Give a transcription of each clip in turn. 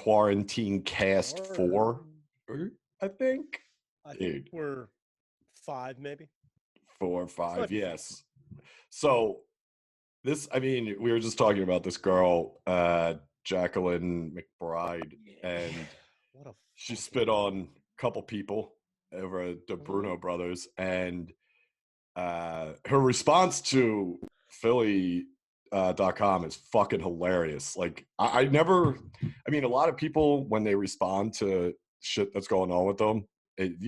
Quarantine Cast 4, I think. I think Dude, we're 5, maybe. 4 or This 5, might be 5. yes. So we were just talking about this girl, Jacqueline McBride, and What a she fucking. spit on a couple people over at the Mhm. Bruno brothers, and her response to Philly.com is fucking hilarious. Like, I mean, a lot of people, when they respond to shit that's going on with them, it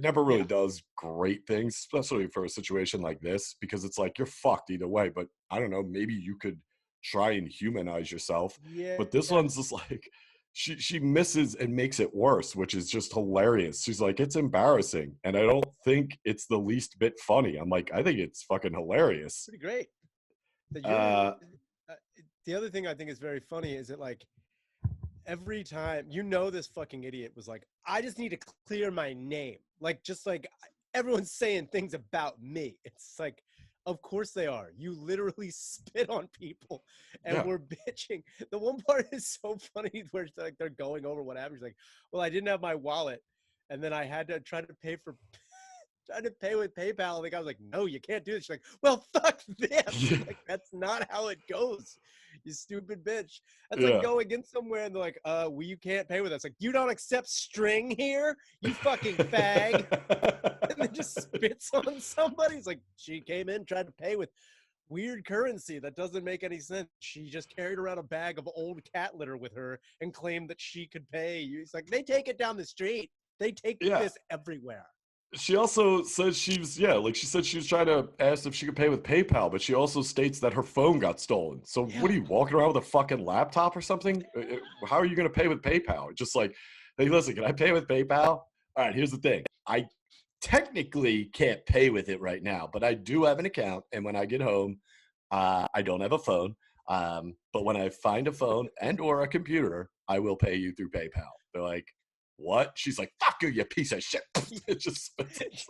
never really Yeah. does great things, especially for a situation like this, because it's like you're fucked either way. But I don't know, maybe you could try and humanize yourself. Yeah. But this one's just like she misses and makes it worse, which is just hilarious. She's like, it's embarrassing, and I don't think it's the least bit funny. I'm like, I think it's fucking hilarious. Pretty great. That you're. Uh, Uh, the other thing I think is very funny is that, like, every time this fucking idiot was like, I just need to clear my name. Like, just like everyone's saying things about me. It's like, of course they are. You literally spit on people and yeah, we're bitching. The one part is so funny where it's like they're going over what happened. He's like, well, I didn't have my wallet and then I had to try to pay for trying to pay with PayPal. And the guy was like, no, you can't do this. She's like, well, fuck them. yeah, Like, that's not how it goes, you stupid bitch. That's like yeah. going in somewhere and they're like, well, you can't pay with us. Like, you don't accept string here, you fucking fag. And then just spits on somebody. It's like, she came in, tried to pay with weird currency that doesn't make any sense. She just carried around a bag of old cat litter with her and claimed that she could pay you. It's like, they take it down the street. They take Yeah. this everywhere. She also said she said she was trying to ask if she could pay with PayPal, but she also states that her phone got stolen. So what Yeah. are you walking around with a fucking laptop or something? How are you going to pay with PayPal? Just like, hey, listen, can I pay with PayPal? All right, here's the thing. I technically can't pay with it right now, but I do have an account, and when I get home, I don't have a phone. But when I find a phone and or a computer, I will pay you through PayPal. They're like, what? She's like, fuck you, you piece of shit. It just spits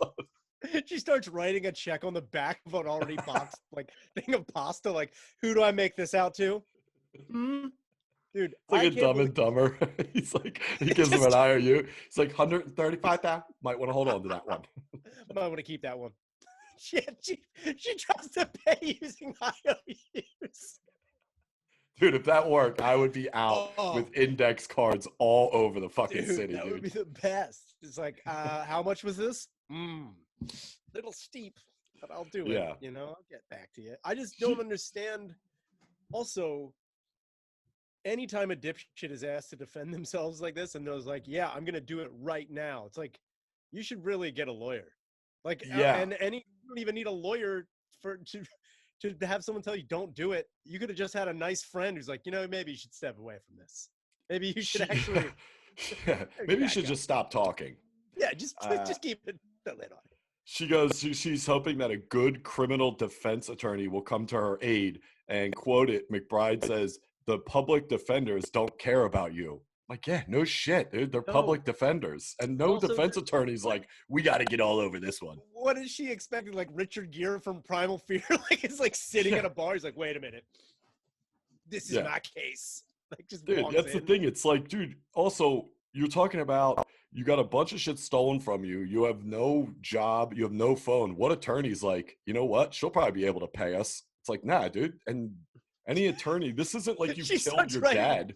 She starts writing a check on the back of an already boxed like thing of pasta. Like, who do I make this out to? Dude, It's like I a can't Dumb believe and Dumber. He's like, he gives him an just IOU. He's like, 135,000. Might want to hold on to that one. might want to keep that one. She tries to pay using IOUs. Dude, if that worked, I would be out Oh, with index cards all over the fucking dude, city, that would dude. be the best. It's like, how much was this? Little steep, but I'll do it. Yeah. I'll get back to you. I just don't understand. Also, anytime a dipshit is asked to defend themselves like this and knows like, yeah, I'm gonna do it right now, it's like, you should really get a lawyer. Like, Yeah. and you don't even need a lawyer to have someone tell you don't do it. You could have just had a nice friend who's like, maybe you should step away from this. Maybe you should actually Yeah. Maybe you should just stop talking. Yeah, just Uh, keep the lid on it. She goes, she's hoping that a good criminal defense attorney will come to her aid. And quote it, McBride says, the public defenders don't care about you. Like, yeah, no shit, dude. They're No. public defenders. And no Also, defense attorney's like, we got to get all over this one. what is she expecting? Like Richard Gere from Primal Fear? Like, is like sitting at a bar. He's like, wait a minute. This is my case. Like, just Dude, walks that's in. the thing. It's like, dude, also, you're talking about you got a bunch of shit stolen from you. You have no job. You have no phone. What attorney's like, you know what? She'll probably be able to pay us. It's like, nah, dude. And any attorney, this isn't like you've killed your dad.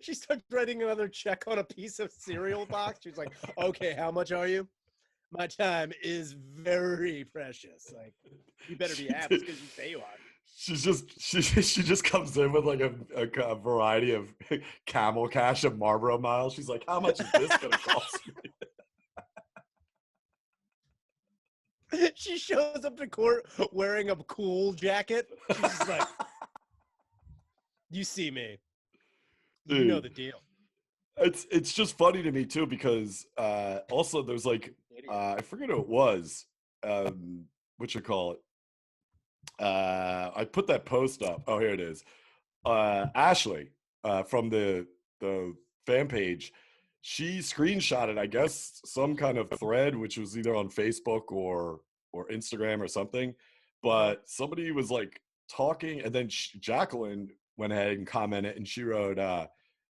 She starts writing another check on a piece of cereal box. She's like, okay, how much are you? My time is very precious. Like, you better be happy because you say you are. She just comes in with like a variety of Camel Cash and Marlboro Miles. She's like, how much is this gonna cost me? She shows up to court wearing a cool jacket. She's just like, you see me. You know the deal. It's just funny to me too because also there's like I forget who it was. What you call it? I put that post up. Oh, here it is. Ashley from the fan page. She screenshotted, I guess, some kind of thread, which was either on Facebook or Instagram or something. But somebody was like talking, and then Jacqueline went ahead and commented, and she wrote,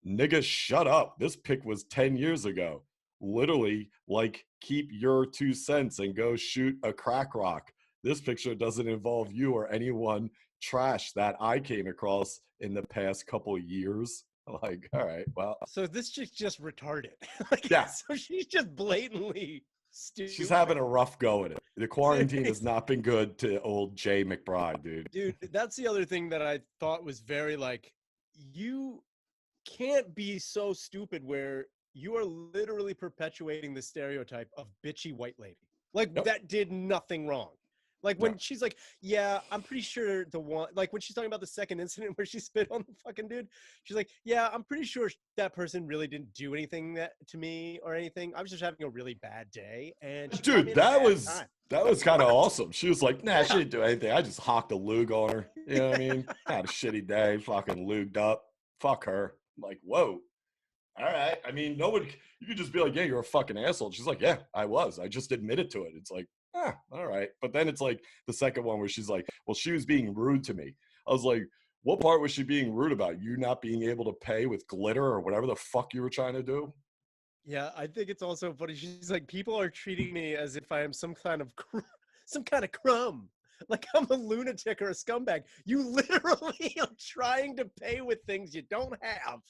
nigga, shut up. This pic was 10 years ago. Literally, like, keep your 2 cents and go shoot a crack rock. This picture doesn't involve you or anyone trash that I came across in the past couple years. Like, all right, well, So this chick's just retarded. Like, yeah, so she's just blatantly stupid. she's having a rough go at it. The quarantine has Seriously. not been good to old Jay McBride, dude. Dude, that's the other thing that I thought was very like, you can't be so stupid where you are literally perpetuating the stereotype of bitchy white lady. Like Yep. that did nothing wrong. Like when No. she's like, yeah, I'm pretty sure the one, like when she's talking about the second incident where she spit on the fucking dude, she's like, yeah, I'm pretty sure that person really didn't do anything that to me or anything. I was just having a really bad day, and she caught me Dude, at a that bad was time. kind of awesome. She was like, nah, she didn't do anything. I just hocked a lug on her. You know what I mean? Had a shitty day, fucking luged up. Fuck her. I'm like, whoa. All right. I mean, you could just be like, yeah, you're a fucking asshole. She's like, yeah, I was. I just admitted to it. It's like, all right. But then it's like the second one where she's like, well, she was being rude to me. I was like, what part was she being rude about? You not being able to pay with glitter or whatever the fuck you were trying to do? Yeah, I think it's also funny. She's like, people are treating me as if I am some kind of some kind of crumb. Like I'm a lunatic or a scumbag. You literally are trying to pay with things you don't have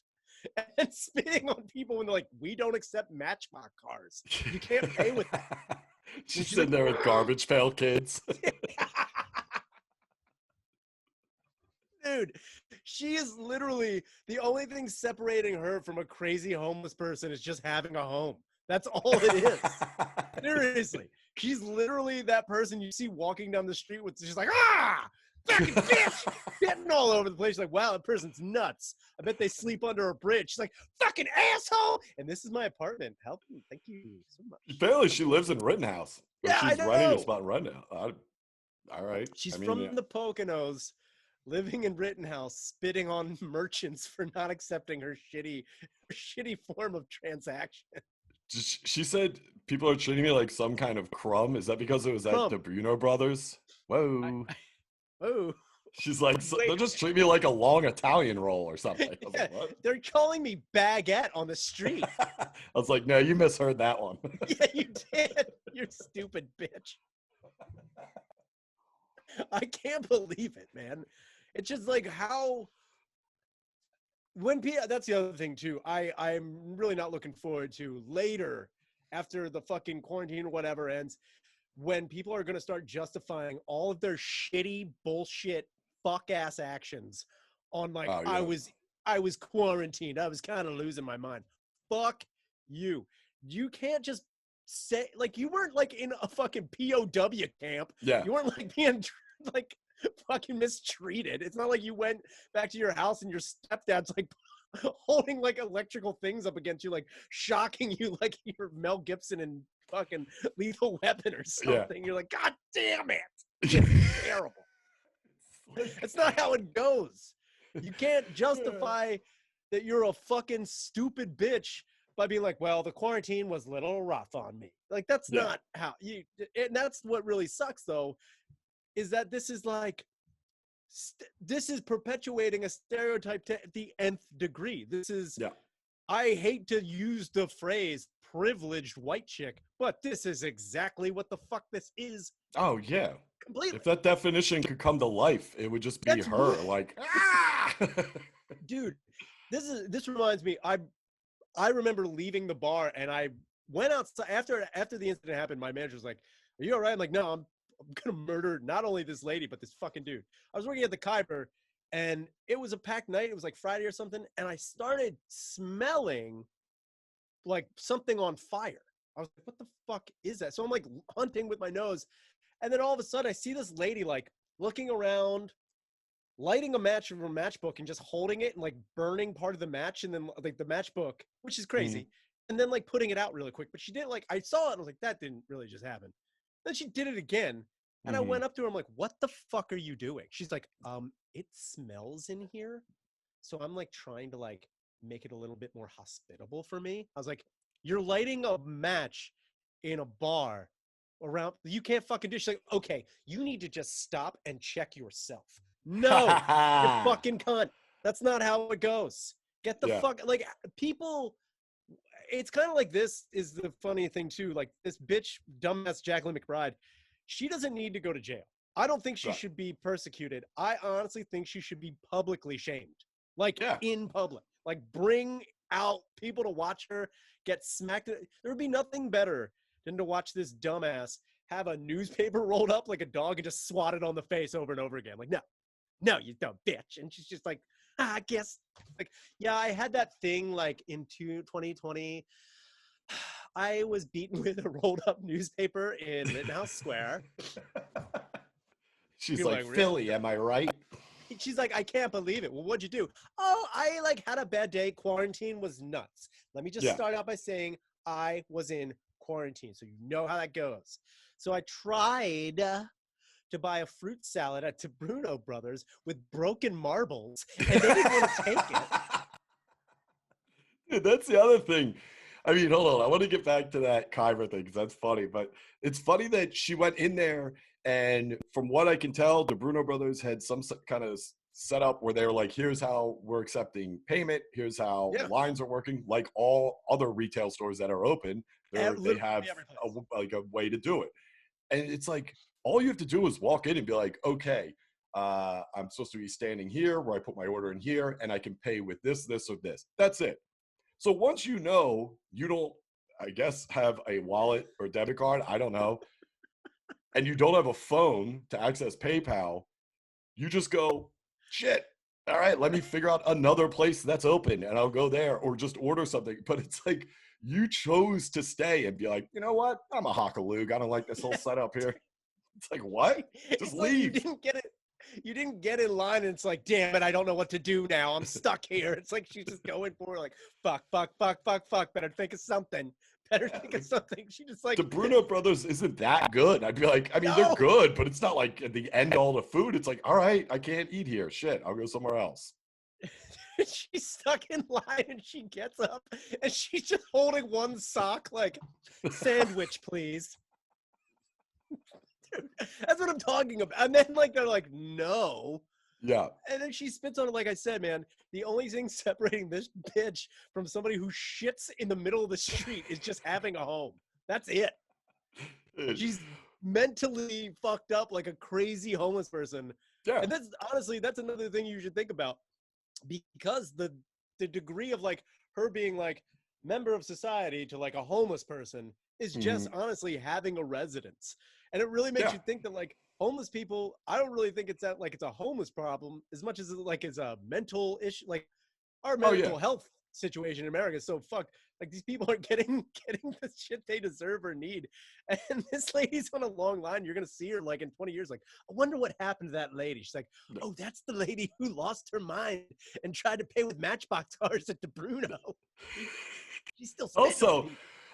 and spitting on people when they're like, we don't accept Matchbox cars. You can't pay with that. She's she's sitting like, there with garbage pail kids. Dude, she is literally the only thing separating her from a crazy homeless person is just having a home. That's all it is. Seriously. She's literally that person you see walking down the street with, she's like, fucking bitch, getting all over the place. She's like, wow, that person's nuts. I bet they sleep under a bridge. She's like, fucking asshole. And this is my apartment. Help me. Thank you so much. Apparently, she lives in Rittenhouse. Or Yeah, I she's renting a know. spot in Rittenhouse. All right. She's I mean, from the Poconos, living in Rittenhouse, spitting on merchants for not accepting her shitty form of transaction. she said people are treating me like some kind of crumb. Is that because it was at Crumb. the Bruno Brothers? Whoa. Oh, She's like, so, wait. they'll just treat me like a long Italian roll or something. I was Yeah, like, what? they're calling me baguette on the street. I was like, no, you misheard that one. Yeah, you did. You stupid bitch. I can't believe it, man. It's just like how when people, that's the other thing too. I'm really not looking forward to later after the fucking quarantine or whatever ends, when people are going to start justifying all of their shitty bullshit fuck ass actions on like Oh, yeah. I was quarantined. I was kind of losing my mind. Fuck you. You can't just say like you weren't like in a fucking POW camp. Yeah. You weren't like being like fucking mistreated. It's not like you went back to your house and your stepdad's like holding like electrical things up against you, like shocking you like you're Mel Gibson and fucking Lethal Weapon or something. You're like, God damn it. It's terrible. That's not how it goes. You can't justify that you're a fucking stupid bitch by being like, well, the quarantine was a little rough on me. Like, that's not how you, and that's what really sucks though, is that this is like, this is perpetuating a stereotype to the nth degree. This is, I hate to use the phrase privileged white chick, but this is exactly what the fuck this is. Oh, yeah. Completely. If that definition could come to life, it would just be her. Like, dude, this reminds me, I remember leaving the bar and I went outside after the incident happened. My manager was like, are you all right? I'm like, no, I'm gonna murder not only this lady, but this fucking dude. I was working at the Kuiper and it was a packed night. It was like Friday or something. And I started smelling like something on fire. I was like, what the fuck is that? So I'm like hunting with my nose. And then all of a sudden I see this lady like looking around, lighting a match from a matchbook and just holding it and like burning part of the match and then like the matchbook, which is crazy. And then like putting it out really quick. But she did like, I saw it and I was like, that didn't really just happen. Then she did it again. And I went up to her. I'm like, what the fuck are you doing? She's like, it smells in here. So I'm like trying to like make it a little bit more hospitable for me. I was like, you're lighting a match in a bar around. You can't fucking do. She's like, okay, you need to just stop and check yourself. No, you fucking cunt. That's not how it goes. Get the fuck, like, people, it's kind of like, this is the funny thing too. Like, this bitch, dumbass Jacqueline McBride, she doesn't need to go to jail. I don't think she should be persecuted. I honestly think she should be publicly shamed. Like, in public. Like, bring out people to watch her get smacked. There would be nothing better than to watch this dumbass have a newspaper rolled up like a dog and just swat it on the face over and over again. Like, no, you dumb bitch. And she's just like, I guess, like, yeah, I had that thing like in 2020. I was beaten with a rolled up newspaper in Rittenhouse Square. She's like, Philly, am I right? She's like, I can't believe it. Well, what'd you do? Oh, I like had a bad day. Quarantine was nuts. Let me just start out by saying I was in quarantine, so you know how that goes. So I tried to buy a fruit salad at Bruno Brothers with broken marbles, and they didn't want to take it. Dude, that's the other thing. I mean, hold on. I want to get back to that Kyber thing because that's funny. But it's funny that she went in there, and from what I can tell, the Bruno Brothers had some kind of setup where they were like, here's how we're accepting payment. Here's how lines are working. Like all other retail stores that are open, they have a way to do it. And it's like, all you have to do is walk in and be like, okay, I'm supposed to be standing here where I put my order in here, and I can pay with this, this, or this. That's it. So once you know you don't, I guess, have a wallet or debit card, I don't know, and you don't have a phone to access PayPal, you just go, shit, all right, let me figure out another place that's open, and I'll go there or just order something. But it's like, you chose to stay and be like, you know what? I'm a hockaloog. I don't like this whole setup here. It's like, what? Just leave. Like you didn't get in line, and it's like, damn it, I don't know what to do now. I'm stuck here. It's like she's just going for it, like, fuck. Better think of something. She just like, the Bruno Brothers isn't that good. I'd be like, I mean, they're good, but it's not like at the end all the food. It's like, all right, I can't eat here. Shit, I'll go somewhere else. She's stuck in line, and she gets up, and she's just holding one sock, like, sandwich, please. Dude, that's what I'm talking about. And then, like, they're like, no. Yeah. And then she spits on it. Like I said, man, the only thing separating this bitch from somebody who shits in the middle of the street is just having a home. That's it. She's mentally fucked up like a crazy homeless person. Yeah. And that's honestly, that's another thing you should think about, because the degree of like her being like member of society to like a homeless person is just honestly having a residence. And it really makes you think that like homeless people, I don't really think it's that like it's a homeless problem as much as like it's a mental issue. Like our mental health situation in America is so fucked. Like these people are getting the shit they deserve or need. And this lady's on a long line. You're gonna see her like in 20 years. Like, I wonder what happened to that lady. She's like, oh, that's the lady who lost her mind and tried to pay with Matchbox cars at the Bruno. She's still also.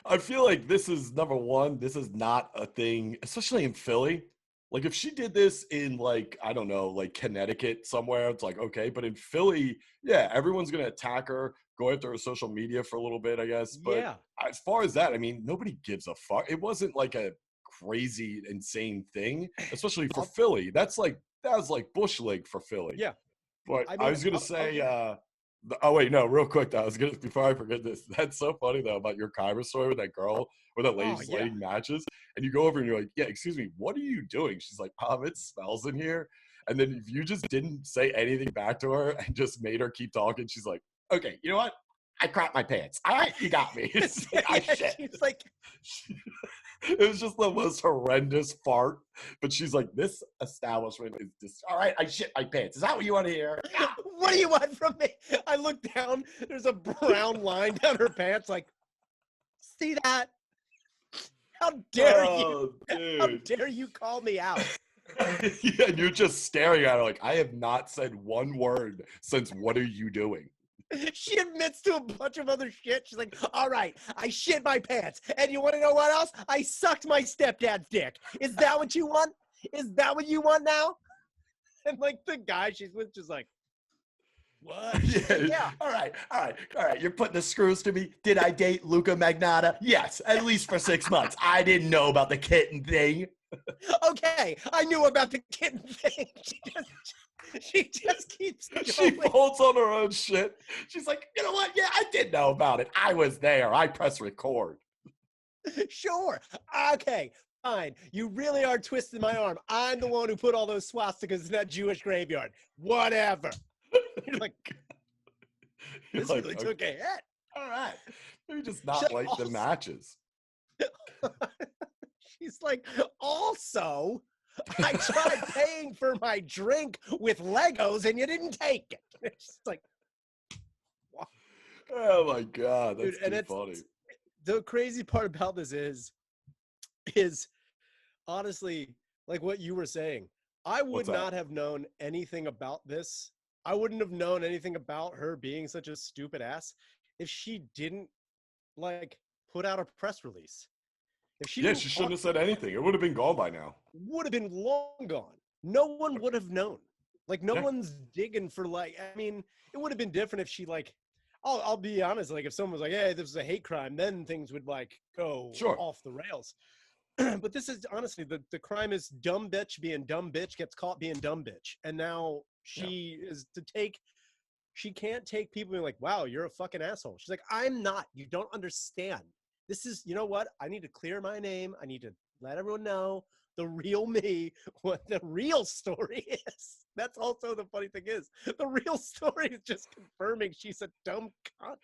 I feel like this is number one. This is not a thing, especially in Philly. Like if she did this in like, I don't know, like Connecticut somewhere, it's like, okay. But in Philly, yeah, everyone's going to attack her, go after her social media for a little bit, I guess. But as far as that, I mean, nobody gives a fuck. It wasn't like a crazy, insane thing, especially for Philly. That was like Bush League for Philly. Yeah. But I was going to say, oh wait, no, real quick though. Before I forget this. That's so funny though about your Kyber story with that girl, where that lady's lighting matches, and you go over and you're like, yeah, excuse me, what are you doing? She's like, it smells in here. And then if you just didn't say anything back to her and just made her keep talking, she's like, okay, you know what? I crapped my pants. All right, you got me. It's like, she's like, it was just the most horrendous fart. But she's like, this establishment is just, all right, I shit my pants. Is that what you want to hear? Yeah. What do you want from me? I look down. There's a brown line down her pants. Like, see that? How dare you? Dude. How dare you call me out? Yeah, and you're just staring at her like, I have not said one word since what are you doing? She admits to a bunch of other shit. She's like, all right, I shit my pants. And you want to know what else? I sucked my stepdad's dick. Is that what you want? Is that what you want now? And like the guy she's with just like, what? Yeah. All right. You're putting the screws to me. Did I date Luca Magnotta? Yes, at least for 6 months. I didn't know about the kitten thing. Okay, I knew about the kitten thing. She just keeps She going. folds on her own shit. She's like, you know what? Yeah, I did know about it. I was there. I press record. Sure. Okay. Fine. You really are twisting my arm. I'm the one who put all those swastikas in that Jewish graveyard. Whatever. You're like, You're this like, really okay, took a hit. all right. Maybe just She's not like, like the also, matches. she's like, also, I tried paying for my drink with Legos and you didn't take it. It's like, Oh my god, dude, that's and too it's funny. the crazy part about this is honestly, like what you were saying, I would What's that? not have known anything about this. I wouldn't have known anything about her being such a stupid ass if she didn't like put out a press release. If she Yeah, didn't she shouldn't talk, have said anything. It would have been gone by now. would have been long gone. No one would have known. Like no Yeah, one's digging for like. I mean, it would have been different if she like. I'll be honest. Like if someone was like, "Hey, this is a hate crime," then things would like go sure. off the rails. But this is honestly the crime is dumb bitch being dumb bitch gets caught being dumb bitch, and now Yeah. she is to take. She can't take people being like, "Wow, you're a fucking asshole." She's like, "I'm not. You don't understand. This is, you know what? I need to clear my name. I need to let everyone know the real me, what the real story is." That's also the funny thing is the real story is just confirming she's a dumb cunt.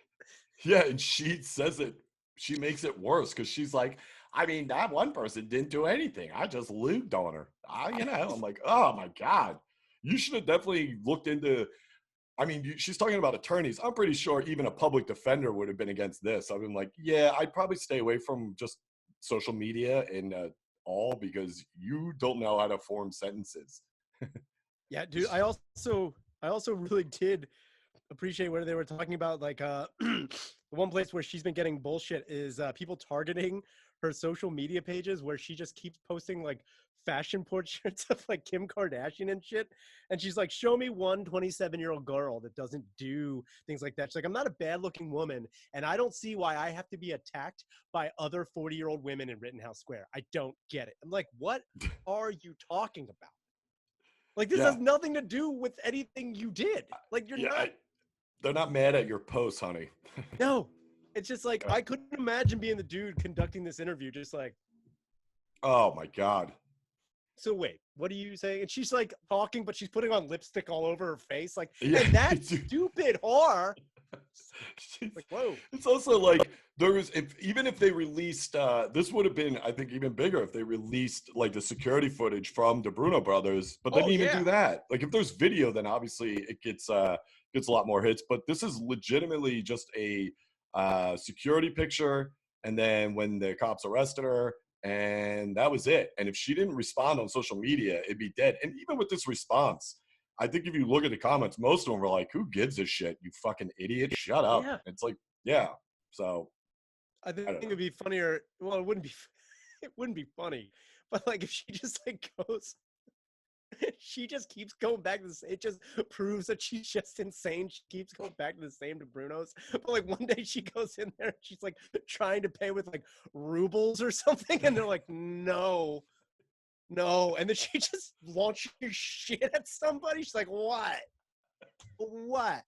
Yeah, and she says it. She makes it worse because she's like, I mean, that one person didn't do anything. I just lubed on her. I'm like, oh my god, you should have definitely looked into. I mean, she's talking about attorneys. I'm pretty sure even a public defender would have been against this. I've been like, yeah, I'd probably stay away from just social media and all because you don't know how to form sentences. Yeah, dude. I also really did appreciate where they were talking about like the one place where she's been getting bullshit is people targeting her social media pages where she just keeps posting like fashion portraits of like Kim Kardashian and shit, and she's like, show me one 27-year-old girl that doesn't do things like that. She's like, I'm not a bad looking woman and I don't see why I have to be attacked by other 40-year-old women in Rittenhouse Square. I don't get it. I'm like, what are you talking about? Like this Yeah, has nothing to do with anything you did. Like you're yeah. not. They're not mad at your post, honey. No, it's just like I couldn't imagine being the dude conducting this interview. Just like, Oh my god. so wait, what are you saying? And she's like talking, but she's putting on lipstick all over her face. Like, Yeah, and that dude. stupid whore. Like, whoa. It's also like even if they released this would have been I think even bigger if they released like the security footage from the Bruno brothers, but they Oh didn't even yeah. do that. Like if there's video, then obviously it gets a lot more hits. But this is legitimately just a security picture, and then when the cops arrested her, and that was it. And if she didn't respond on social media, it'd be dead. And even with this response, I think if you look at the comments, most of them were like, "Who gives a shit? You fucking idiot! Shut up!" Yeah. It's like, yeah. So I think I don't know. it'd be funnier. Well, it wouldn't be. It wouldn't be funny, but like if she just like goes she just keeps going back to this. It just proves that she's just insane. She keeps going back to the same to Bruno's. But like one day she goes in there and she's like trying to pay with like rubles or something. And they're like, no, no. And then she just launches shit at somebody. She's like, what? What?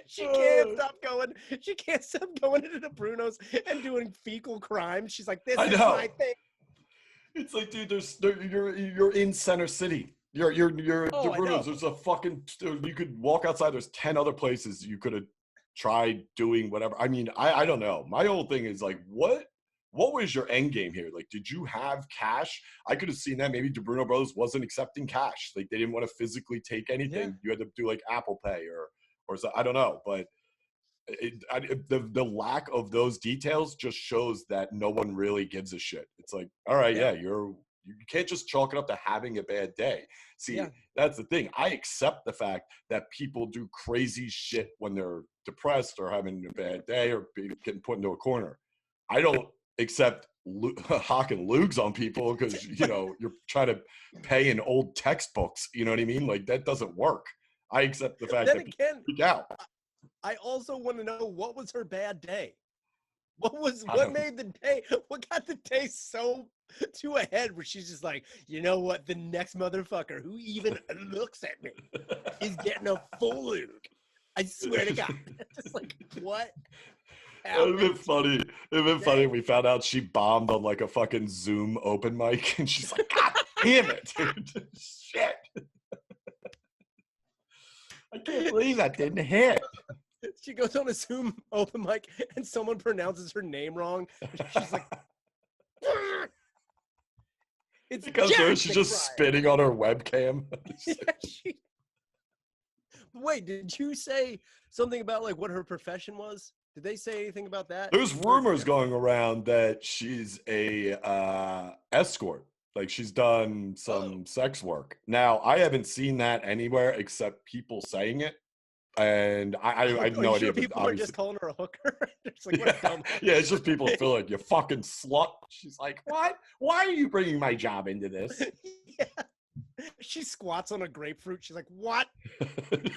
She can't stop going. She can't stop going into the Bruno's and doing fecal crimes. She's like, this I is know. my thing. It's like, dude, you're in Center City. You're Oh, the I know. Brunos. There's a fucking you could walk outside. There's 10 other places you could have tried doing whatever. I mean, I don't know. My whole thing is like, what was your end game here? Like, did you have cash? I could have seen that. Maybe the Bruno Brothers wasn't accepting cash. Like they didn't want to physically take anything. Yeah. You had to do like Apple Pay or so, I don't know. But the lack of those details just shows that no one really gives a shit. It's like, all right, Yeah. yeah, you can't just chalk it up to having a bad day. See, Yeah. that's the thing. I accept the fact that people do crazy shit when they're depressed or having a bad day or getting put into a corner. I don't accept hawking lugs on people because you're trying to pay in old textbooks. You know what I mean? Like that doesn't work. I accept the fact Then that people again, freak out. I also want to know what was her bad day? I What don't. made the day? What got the day so to a head where she's just like, you know what? The next motherfucker who even looks at me is getting a full lug. I swear to God. Just like, what? It'd been funny. It'd been funny if we found out she bombed on like a fucking Zoom open mic and she's like, God damn it, dude. Shit. I can't believe that didn't hit. She goes on a Zoom open mic and someone pronounces her name wrong. And she's like, it's because she's just spitting on her webcam. Yeah, wait, did you say something about like what her profession was? Did they say anything about that? There's rumors going around that she's a escort. Like she's done some sex work. Now, I haven't seen that anywhere except people saying it. And I have no idea. People are just calling her a hooker. It's like, yeah, it's just people feel like you fucking slut. She's like, what? Why are you bringing my job into this? Yeah. She squats on a grapefruit. She's like, what?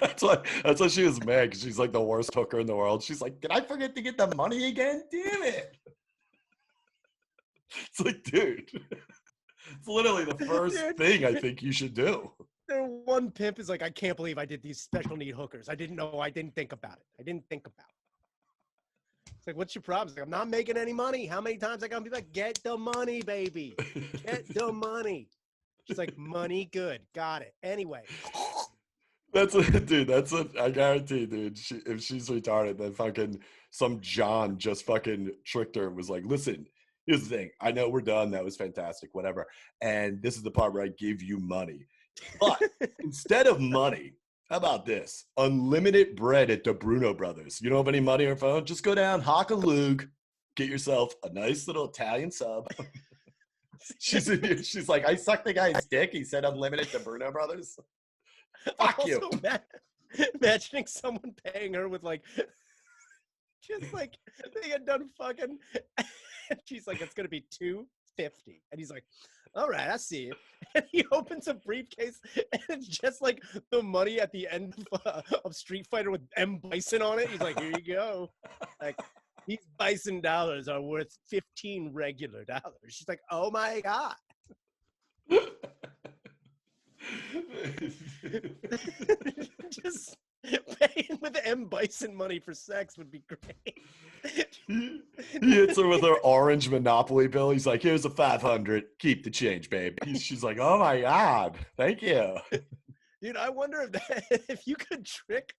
that's why she was mad, because she's like the worst hooker in the world. She's like, did I forget to get the money again? Damn it. It's like, dude, it's literally the first thing I think you should do. One pimp is like, I can't believe I did these special need hookers. I didn't think about it. It's like, what's your problem? It's like, I'm not making any money. How many times I gotta be like, get the money, baby. Get the money. She's like, money, good. Got it. Anyway. I guarantee, dude, if she's retarded, then fucking some John just fucking tricked her and was like, listen, here's the thing. I know we're done. That was fantastic, whatever. And this is the part where I give you money. But instead of money, how about this? Unlimited bread at the Bruno Brothers. You don't have any money on your phone? Just go down, hock a lug, get yourself a nice little Italian sub. She's like, I sucked the guy's dick. He said unlimited to Bruno Brothers. Fuck you. Imagining someone paying her with like, just like they had done fucking. And she's like, it's gonna be $250, and he's like, all right, I see you. And he opens a briefcase, and it's just like the money at the end of Street Fighter with M. Bison on it. He's like, here you go. Like, these Bison dollars are worth 15 regular dollars. She's like, oh my God. Just paying with M. Bison money for sex would be great. He hits her with her orange Monopoly bill. He's like, here's a 500. Keep the change, babe. She's like, oh my God, thank you. Dude, I wonder if you could trick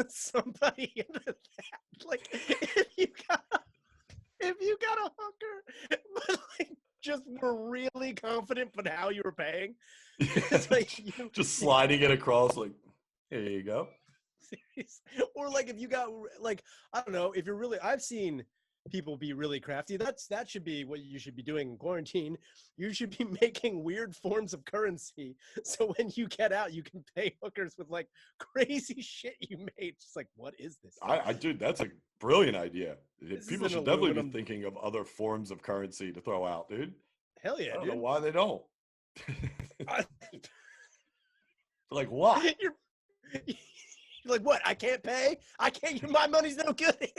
somebody into that. Like, if you got a hooker, but like just were really confident but how you were paying. It's like just sliding it across, like, here you go. Or like if you got like, I don't know, if you're really, I've seen people be really crafty. That should be what you should be doing in quarantine. You should be making weird forms of currency, so when you get out, you can pay hookers with like crazy shit you made. Just like, what is this? Dude, that's a brilliant idea. People should definitely be thinking of other forms of currency to throw out, dude. Hell yeah, I don't dude. know why they don't. Like what? You're like, what? I can't pay? I can't. My money's no good here.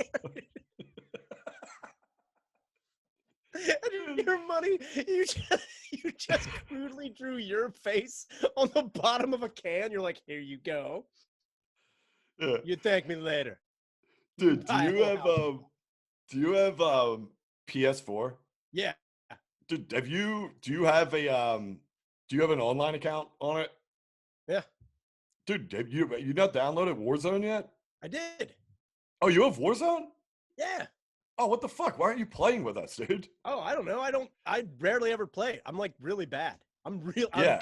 Your money, you just crudely drew your face on the bottom of a can. You're like, here you go. Yeah. You thank me later. Dude, do you have PS4? Yeah. Dude, do you have an online account on it? Yeah. Dude, have you not downloaded Warzone yet? I did. Oh, you have Warzone? Yeah. Oh, what the fuck? Why aren't you playing with us, dude? Oh, I don't know. I rarely ever play. I'm like really bad. I'm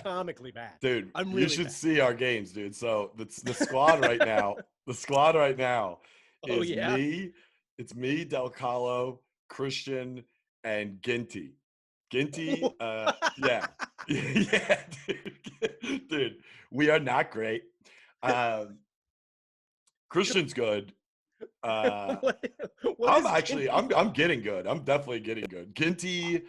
comically bad. Dude, you should see our games, dude. So the squad right now, is me. It's me, Del Calo, Christian, and Ginty. Ginty, yeah. Yeah, dude, we are not great. Christian's good. I'm getting good. I'm definitely getting good. Ginty,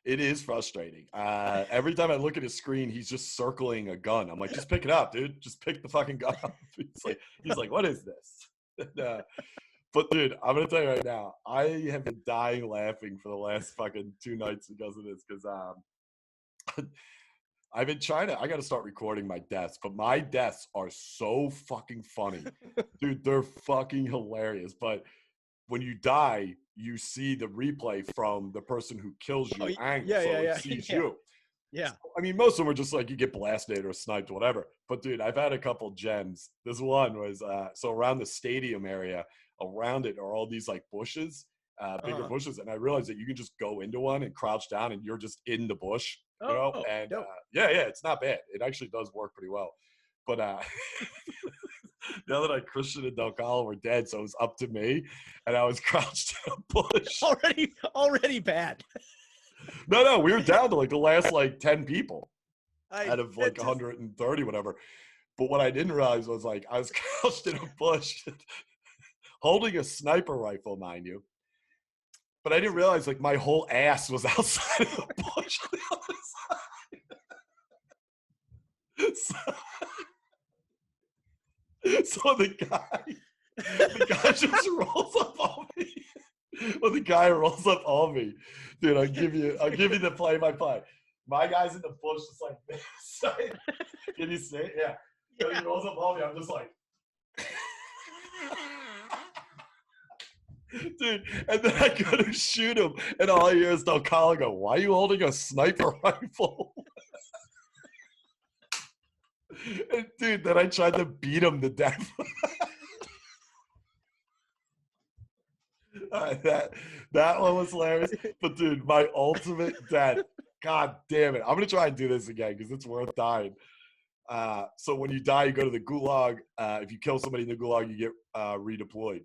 it is frustrating. Every time I look at his screen, he's just circling a gun. I'm like, just pick it up, dude. Just pick the fucking gun up. He's like, what is this? But dude, I'm gonna tell you right now, I have been dying laughing for the last fucking 2 nights because of this. Because I've been trying to. I got to start recording my deaths, but my deaths are so fucking funny, dude. They're fucking hilarious. But when you die, you see the replay from the person who kills you, yeah, so yeah, it yeah, sees yeah. you. Yeah. I mean, most of them were just like you get blasted or sniped, or whatever. But dude, I've had a couple gems. This one was so around the stadium area, around it are all these like bushes, bigger bushes, and I realized that you can just go into one and crouch down, and you're just in the bush, you know. And yeah, it's not bad. It actually does work pretty well. But now that Christian and Del Calo were dead, so it was up to me, and I was crouched in a bush. Already bad. No, we were down to like the last like 10 people out of like just, 130, whatever. But what I didn't realize was like I was crouched in a bush holding a sniper rifle, mind you. But I didn't realize like my whole ass was outside of the bush on the other side. So the guy just rolls up on me. Well, the guy rolls up on me, dude. I'll give you the play-by-play. My guy's in the bush, just like this. Can you see it? Yeah. So he rolls up on me. I'm just like, dude. And then I go to shoot him, and all I hear is Del Calo go, "Why are you holding a sniper rifle?" And dude, then I tried to beat him to death. That one was hilarious. But dude, my ultimate death. God damn it! I'm gonna try and do this again because it's worth dying. So when you die, you go to the gulag. If you kill somebody in the gulag, you get redeployed.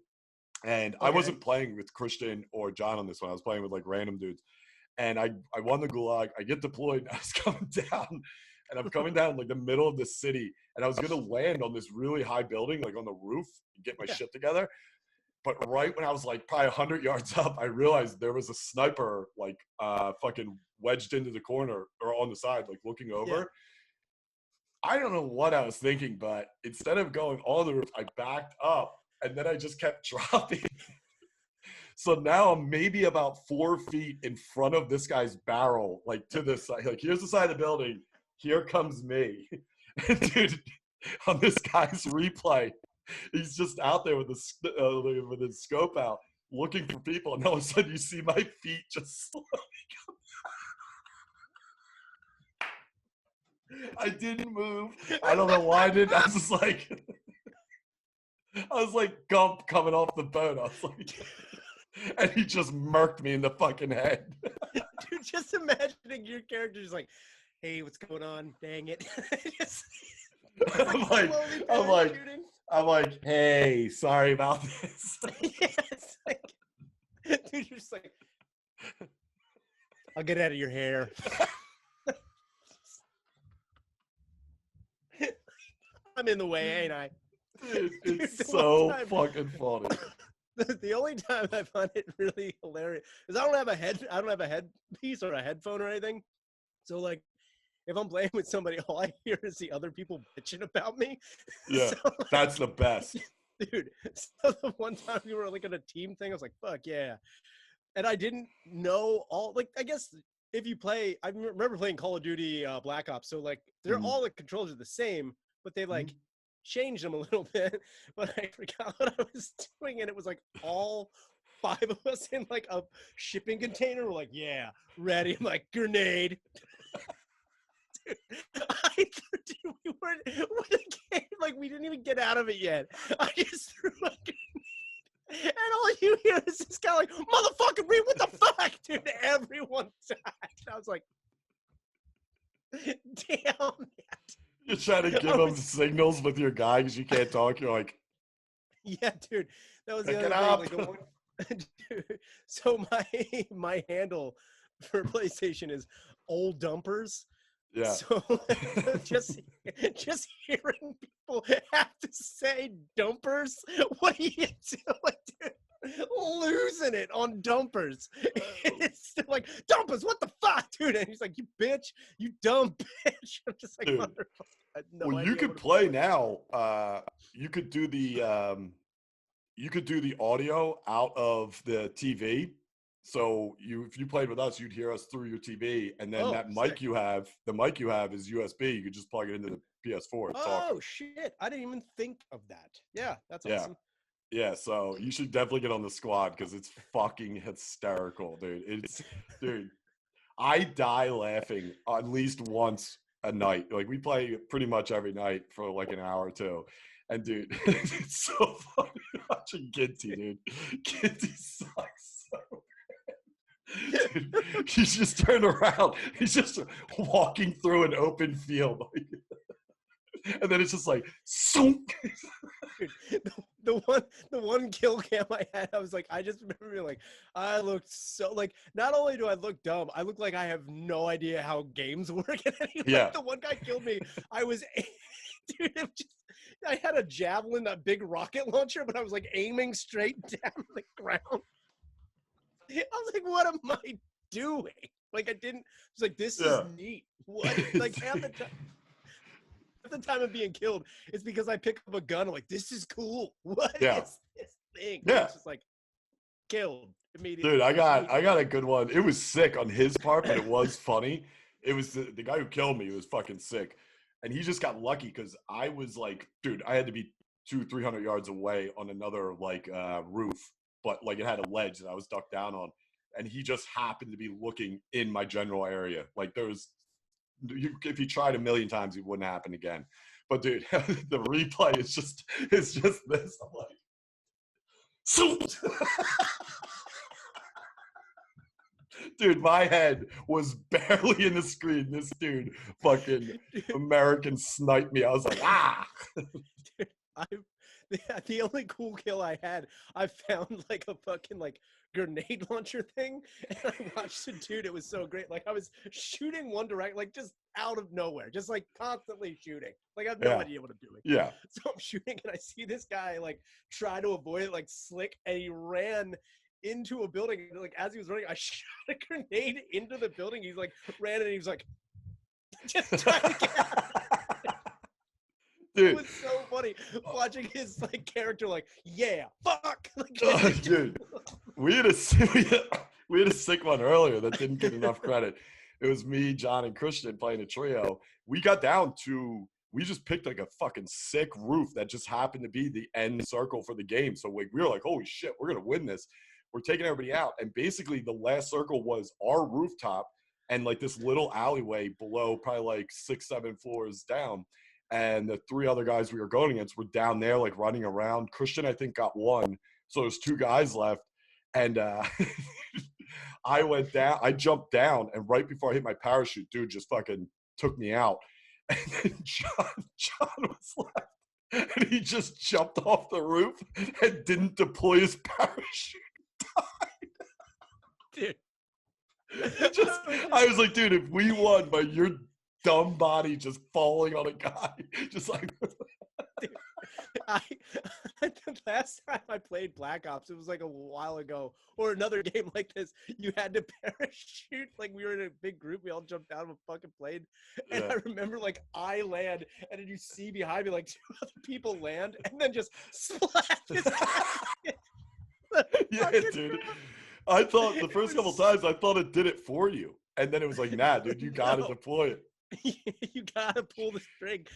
And I wasn't playing with Christian or John on this one. I was playing with like random dudes. And I won the gulag. I get deployed. And I was coming down, and I'm coming down like the middle of the city. And I was gonna land on this really high building, like on the roof, and get my shit together. But right when I was like probably 100 yards up, I realized there was a sniper like fucking wedged into the corner or on the side, like looking over. Yeah. I don't know what I was thinking, but instead of going on the roof, I backed up and then I just kept dropping. So now I'm maybe about 4 feet in front of this guy's barrel, like to the side. Like here's the side of the building. Here comes me. And dude, on this guy's replay, he's just out there with his scope out, looking for people, and all of a sudden you see my feet just slowly come. I didn't move. I don't know why I didn't. I was like Gump coming off the boat. I was like, and he just murked me in the fucking head. Dude, just imagining your character just like, hey, what's going on? Dang it. I'm like, hey, sorry about this. Yeah, it's like, dude, you're just like, I'll get out of your hair. I'm in the way, ain't I? Dude, it's so fucking funny. The only time I find it really hilarious is I don't have a headpiece or a headphone or anything. So like, if I'm playing with somebody, all I hear is the other people bitching about me. Yeah, so, like, that's the best. Dude, so the one time we were like at a team thing, I was like, fuck yeah. And I didn't know all, like, I guess if you play, I remember playing Call of Duty Black Ops. So like, they're all the controls are the same, but they like changed them a little bit. But I forgot what I was doing. And it was like all 5 of us in like a shipping container. We're like, yeah, ready. I'm like, grenade. Dude, we weren't with the game, like we didn't even get out of it yet. I just threw a grenade, and all you hear is this guy like, motherfucking Reed, what the fuck, dude? Everyone died. I was like, damn it. You're trying to give him signals with your guy because you can't talk. You're like, yeah, dude, that was the other thing. Like, dude, so my handle for PlayStation is old dumpers. Yeah. So just hearing people have to say dumpers, what are you doing, dude? Losing it on dumpers. It's still like, dumpers, what the fuck, dude? And he's like, you bitch, you dumb bitch. I'm just like, well, you could play now. You could do the you could do the audio out of the TV. So if you played with us, you'd hear us through your TV, and then that mic sick. you have, the mic you have is USB. You could just plug it into the PS4 and talk. Oh shit! I didn't even think of that. Yeah, that's Yeah. awesome. Yeah, so you should definitely get on the squad because it's fucking hysterical, dude. Dude, I die laughing at least once a night. Like, we play pretty much every night for like an hour or two. And dude, it's so funny watching Ginty, dude. Ginty sucks so bad. Dude, he's just turned around. He's just walking through an open field. And then it's just like, Soonk. Dude, the one kill cam I had, I was like, I just remember being like, I looked so like, not only do I look dumb, I look like I have no idea how games work. And anyway, Yeah. the one guy killed me. I was, dude, it was just, I had a javelin, a big rocket launcher, but I was like aiming straight down the ground. I was like, what am I doing? Like, I didn't. I was like, this is neat. What? Like, half the time of being killed, it's because I pick up a gun. I'm like, this is cool. What is this thing? Yeah. It's just like killed immediately. Dude, I got a good one. It was sick on his part, but it was funny. It was the guy who killed me was fucking sick. And he just got lucky because I was like, dude, I had to be 200-300 yards away on another like roof, but like it had a ledge that I was ducked down on. And he just happened to be looking in my general area. Like if you tried a million times, it wouldn't happen again. But dude, the replay is just this. I'm like, dude, my head was barely in the screen. This dude fucking American sniped me. I was like, ah. Dude, the only cool kill I had, I found like a fucking like grenade launcher thing, and I watched the dude. It was so great. Like, I was shooting one direct, like just out of nowhere, just like constantly shooting. Like, I have no idea what I'm doing. Yeah. So I'm shooting, and I see this guy like try to avoid it, like slick, and he ran into a building. Like, as he was running, I shot a grenade into the building. He's like ran, and he was like just trying to get out. Dude. It was so funny watching his like character, like, yeah, fuck. Like, dude, we had a sick one earlier that didn't get enough credit. It was me, John, and Christian playing a trio. We got down to, we just picked like a fucking sick roof that just happened to be the end circle for the game. So we were like, holy shit, we're gonna win this. We're taking everybody out, and basically the last circle was our rooftop and like this little alleyway below, probably like 6-7 floors down. And the three other guys we were going against were down there, like running around. Christian, I think, got one. So there's two guys left. And I went down. I jumped down. And right before I hit my parachute, dude just fucking took me out. And then John was left. And he just jumped off the roof and didn't deploy his parachute. Dude. I was like, dude, if we won by your dumb body just falling on a guy, just like dude, the last time I played Black Ops, it was like a while ago, or another game like this, you had to parachute. Like, we were in a big group, we all jumped out of a fucking plane, and I remember like I land, and then you see behind me like two other people land, and then just splat. Yeah, dude. I thought the first couple times I thought it did it for you, and then it was like, nah, dude, you gotta deploy it. You gotta pull the string.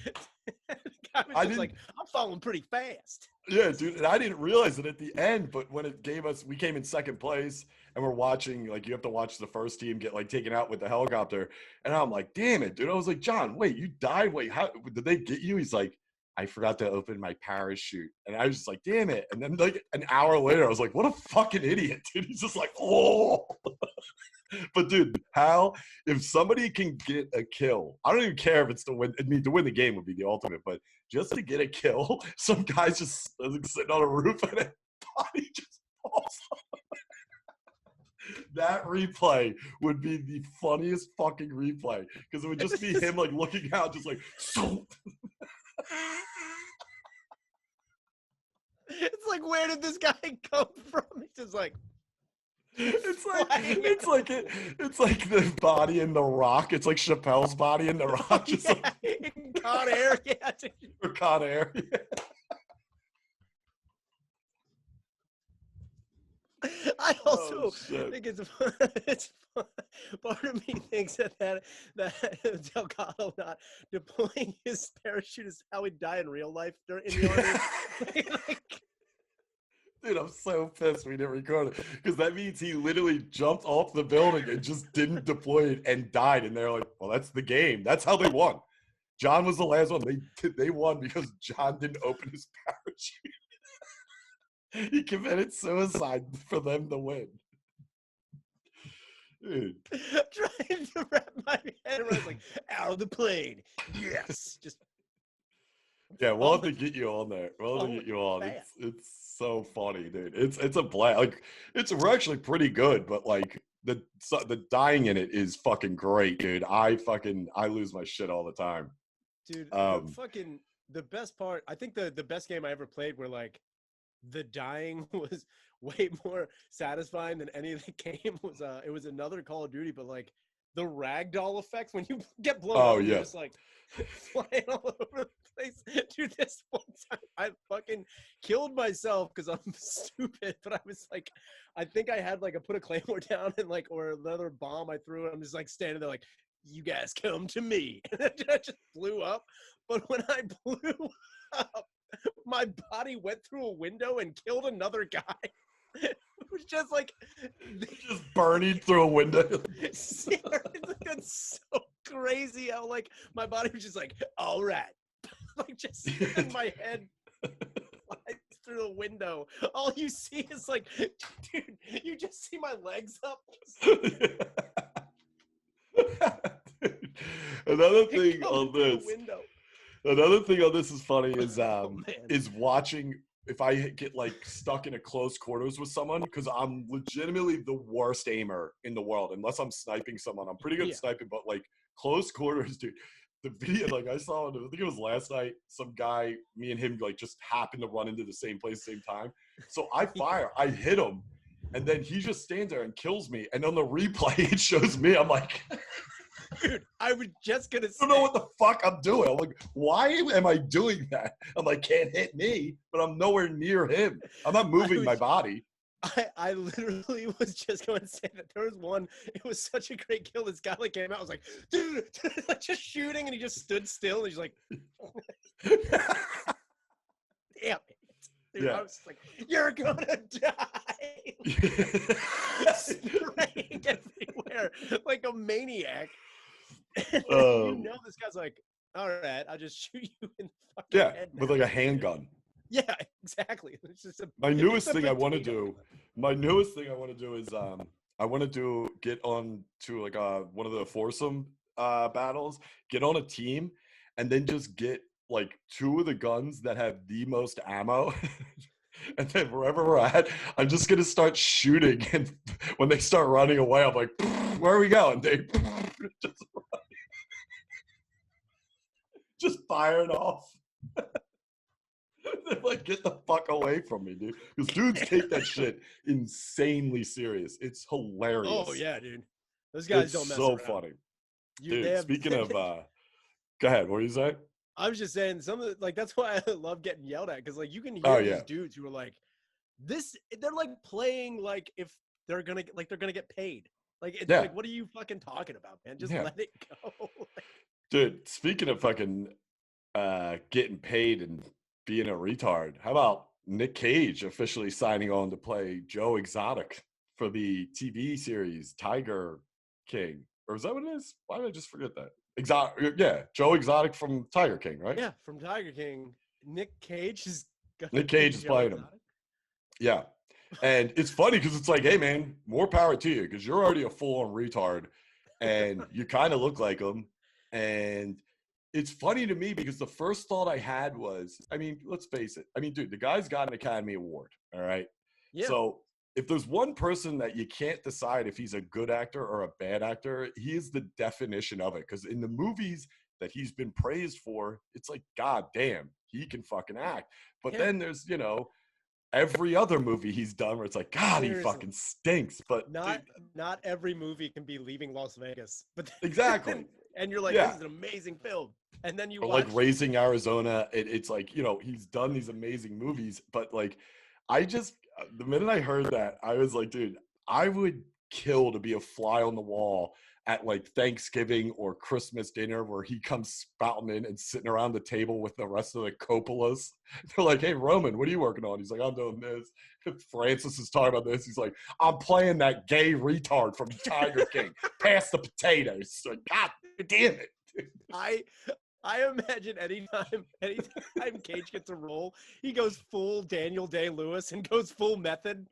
I was like, I'm falling pretty fast. Yeah, dude, and I didn't realize it at the end, but when it gave us, we came in second place, and we're watching, like, you have to watch the first team get like taken out with the helicopter, and I'm like, damn it, dude. I was like, John, wait, you died? Wait, how did they get you? He's like, I forgot to open my parachute, and I was just like, damn it. And then like an hour later, I was like, what a fucking idiot, dude. He's just like, oh. But dude, how, if somebody can get a kill, I don't even care if it's to win. I mean, to win the game would be the ultimate, but just to get a kill, some guy's just like, sitting on a roof and a body just falls off. That replay would be the funniest fucking replay, because it would just be him like looking out, just like, so. It's like, where did this guy come from? It's just like, it's like the body in The Rock. It's like Chappelle's body in The Rock. Just yeah, like, in Con Air, yeah. Or Con Air. Yeah. I also shit. think it's fun. Part of me thinks that Delgado not deploying his parachute is how he'd die in real life in the army. Like, Dude, I'm so pissed we didn't record it because that means he literally jumped off the building and just didn't deploy it and died. And they're like, "Well, that's the game. That's how they won." John was the last one. They won because John didn't open his parachute. He committed suicide for them to win. Dude. trying to wrap my head around, it's like, out of the plane. Yes. Just Yeah, we'll have to get you on there. We'll have to get you on. It's so funny, dude. It's a blast. Like we're actually pretty good, but like the dying in it is fucking great, dude. I lose my shit all the time. Dude, the best part, I think the best game I ever played where like the dying was way more satisfying than any of the game was it was another Call of Duty, but like the ragdoll effects when you get blown up, you're just like flying all over the place. Dude, this one time I fucking killed myself because I'm stupid, but I was like, I think I had like put a claymore down and like, or another bomb I threw, and I'm just like standing there like, you guys come to me. And I just blew up. But when I blew up, my body went through a window and killed another guy. It was just like just burning through a window. It's so crazy how like my body was just like, all right. Like just in my head flies through the window. All you see is like, dude, you just see my legs up. Another thing on this is funny is watching if I get like stuck in a close quarters with someone, because I'm legitimately the worst aimer in the world unless I'm sniping someone. I'm pretty good at sniping, but like close quarters, dude. The video, like I saw, I think it was last night, some guy, me and him like just happened to run into the same place, same time. So I fire, I hit him, and then he just stands there and kills me. And on the replay, it shows me. I'm like, dude, I was just gonna say, I don't know what the fuck I'm doing. I'm like, why am I doing that? I'm like, can't hit me, but I'm nowhere near him. I'm not moving my body. I literally was just going to say that there was one, it was such a great kill. This guy like came out, I was like, dude, like just shooting, and he just stood still, and he's like, damn it. Dude, I was like, you're gonna die. Spraying everywhere like a maniac. You know this guy's like, all right, I'll just shoot you in the fucking head now. With like a handgun. Yeah, exactly. It's just my newest thing I want to do is I want to get on to like one of the foursome battles, get on a team, and then just get like two of the guns that have the most ammo. And then wherever we're at, I'm just gonna start shooting, and when they start running away, I'm like, where are we going? They just firing off. They're like, get the fuck away from me, dude. Because dudes take that shit insanely serious. It's hilarious. Oh yeah, dude. Those guys don't mess around. It's so funny. Dude, speaking of go ahead, what were you saying? I was just saying some of the, like, that's why I love getting yelled at, because like you can hear these dudes who are like, they're like playing like if they're gonna get paid. Like it's like, what are you fucking talking about, man? Just let it go. Dude, speaking of fucking getting paid and being a retard, how about Nick Cage officially signing on to play Joe Exotic for the TV series Tiger King? Or is that what it is? Why did I just forget that? Joe Exotic from Tiger King, right? Yeah, from Tiger King. Nick Cage is playing him. Yeah. And it's funny because it's like, hey man, more power to you, because you're already a full-on retard and you kind of look like him. And it's funny to me because the first thought I had was, I mean, let's face it. I mean, dude, the guy's got an Academy Award, all right? Yeah. So if there's one person that you can't decide if he's a good actor or a bad actor, he is the definition of it. Because in the movies that he's been praised for, it's like, God damn, he can fucking act. But then there's, every other movie he's done where it's like, God, he fucking stinks. But not every movie can be Leaving Las Vegas. But exactly. And you're like, this is an amazing film. And then you watch like Raising Arizona. It's like, he's done these amazing movies, but like, I just the minute I heard that, I was like, dude, I would kill to be a fly on the wall at like Thanksgiving or Christmas dinner where he comes spouting in and sitting around the table with the rest of the Coppolas. They're like, hey, Roman, what are you working on? He's like, I'm doing this. Francis is talking about this. He's like, I'm playing that gay retard from Tiger King. Pass the potatoes. Like, God damn it. I imagine anytime Cage gets a role, he goes full Daniel Day-Lewis and goes full method.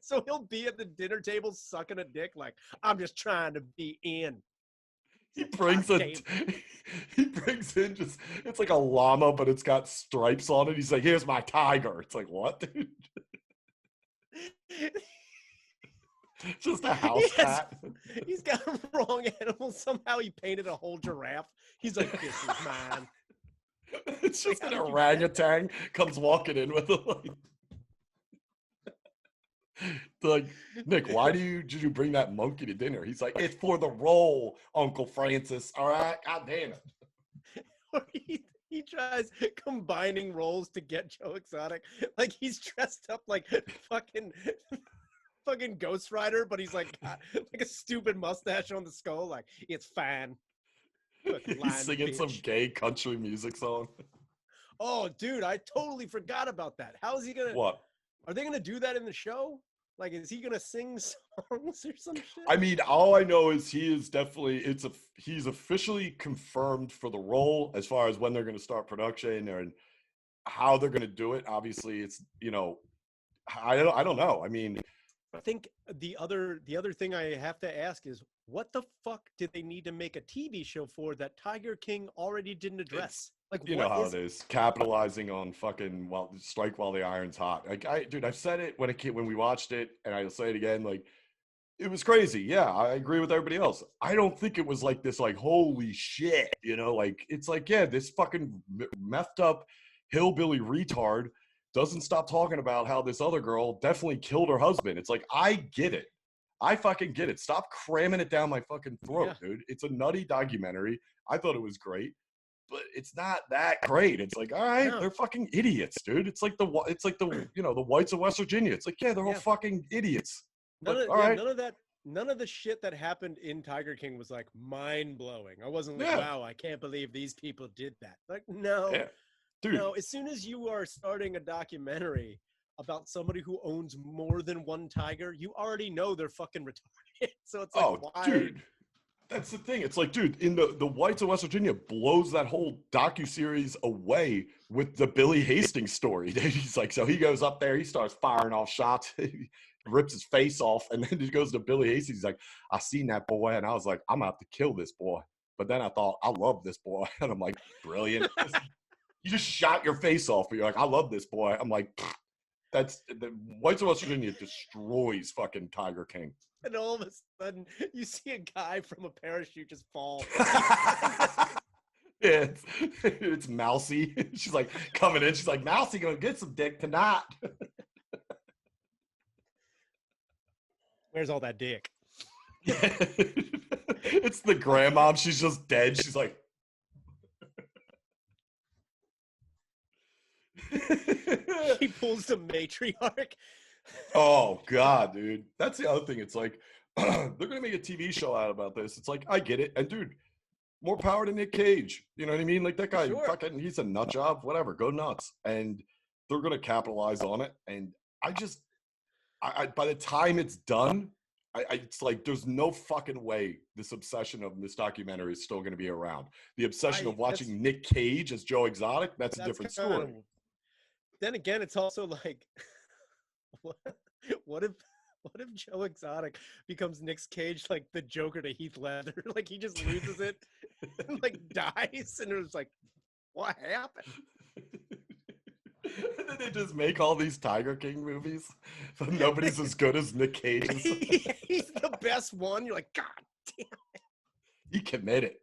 So he'll be at the dinner table sucking a dick like, I'm just trying to be in. He brings in just, it's like a llama, but it's got stripes on it. He's like, here's my tiger. It's like, what, dude? Just a house cat. He's got a wrong animal. Somehow he painted a whole giraffe. He's like, this is mine. It's just an orangutan comes walking in with a like, Nick, why did you bring that monkey to dinner? He's like, it's for the role, Uncle Francis. All right, God damn it. Or he tries combining roles to get Joe Exotic. Like he's dressed up like fucking Ghost Rider, but he's like got like a stupid mustache on the skull. Like it's fine. He's singing some gay country music song. Oh, dude, I totally forgot about that. How is he gonna? What? Are they gonna do that in the show? Like, is he gonna sing songs or some shit? I mean, all I know is he's officially confirmed for the role as far as when they're going to start production and how they're going to do it. Obviously, it's I don't know. I mean, I think the other thing I have to ask is, what the fuck did they need to make a TV show for that Tiger King already didn't address? Like, you know how it is, capitalizing on fucking strike while the iron's hot. Like, dude, I've said it when we watched it, and I'll say it again. Like, it was crazy. Yeah, I agree with everybody else. I don't think it was like this, like, holy shit, like, it's like, yeah, this fucking messed up hillbilly retard doesn't stop talking about how this other girl definitely killed her husband. It's like, I get it. I fucking get it. Stop cramming it down my fucking throat, dude. It's a nutty documentary. I thought it was great, but it's not that great. It's like, all right, they're fucking idiots, dude. It's like the the whites of West Virginia. It's like, yeah, they're all fucking idiots. None of the shit that happened in Tiger King was like mind blowing. I wasn't like, wow, I can't believe these people did that. Like, no, dude. No. As soon as you are starting a documentary about somebody who owns more than one tiger, you already know they're fucking retarded. So it's like, why? Dude. That's the thing. It's like, dude, in the Whites of West Virginia blows that whole docuseries away with the Billy Hastings story. He's like, so he goes up there, he starts firing off shots, he rips his face off, and then he goes to Billy Hastings. He's like, I seen that boy, and I was like, I'm gonna have to kill this boy. But then I thought, I love this boy. And I'm like, brilliant. You just shot your face off, but you're like, I love this boy. I'm like, that's the Whites of West Virginia destroys fucking Tiger King. And all of a sudden, you see a guy from a parachute just fall. Yeah, it's Mousy. She's like coming in. She's like, Mousy gonna get some dick tonight. Where's all that dick? Yeah. It's the grandma. She's just dead. She's like. He pulls the matriarch. Oh God, dude. That's the other thing. It's like they're gonna make a TV show out about this. It's like, I get it. And dude, more power to Nick Cage. You know what I mean? Like, that guy, fucking, he's a nut job. Whatever, go nuts. And they're gonna capitalize on it. And I by the time it's done, it's like there's no fucking way this obsession of this documentary is still gonna be around. The obsession of watching Nick Cage as Joe Exotic, that's a different story. Then again, it's also like, what if Joe Exotic becomes Nick Cage, like the Joker to Heath Ledger? Like, he just loses it and like dies, and it was like, what happened? And then they just make all these Tiger King movies, but nobody's as good as Nick Cage. He's the best one. You're like, God damn it. He committed.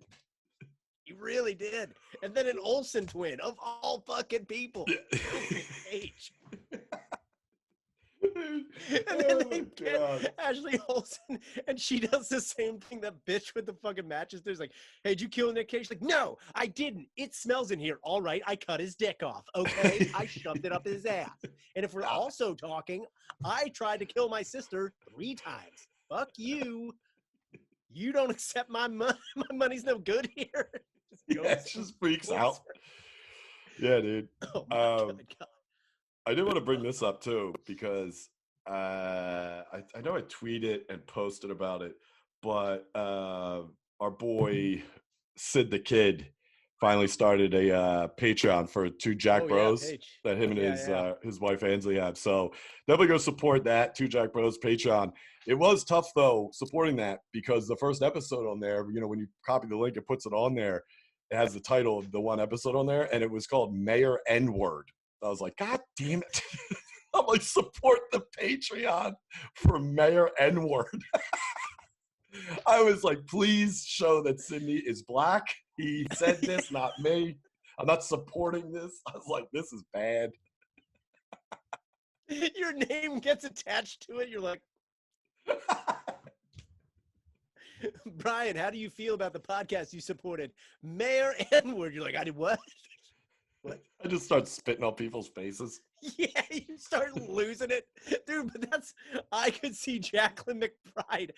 He really did. And then an Olsen twin, of all fucking people. Nick Cage. And then Oh they my get God. Ashley Olsen, and she does the same thing. That bitch with the fucking matches. There's like, hey, did you kill Nick Cage? Like, no, I didn't. It smells in here. All right, I cut his dick off. Okay, I shoved it up his ass. And if we're God. also talking, I tried to kill my sister 3 times. Fuck you. You don't accept my money. My money's no good here. Yeah, it just freaks out. closer. Yeah, dude. Oh my God. I did want to bring this up too because I know I tweeted and posted about it, but our boy Sid the Kid finally started a Patreon for 2 Jack Oh, yeah, Bros Paige. that him and Yeah. his wife Ansley have. So definitely go support that 2 Jack Bros Patreon. It was tough though supporting that because the first episode on there, you know, when you copy the link, it puts it on there. It has the title of the one episode on there, and it was called Mayor N-Word. I was like, God damn it. I'm like, support the Patreon for Mayor N-Word. I was like, please show that Sydney is black. He said this, not me. I'm not supporting this. I was like, this is bad. Your name gets attached to it. You're like, Brian, how do you feel about the podcast you supported? Mayor N-Word. You're like, I did what? What? I just start spitting on people's faces. Yeah, you start losing it. Dude, but I could see Jacqueline McBride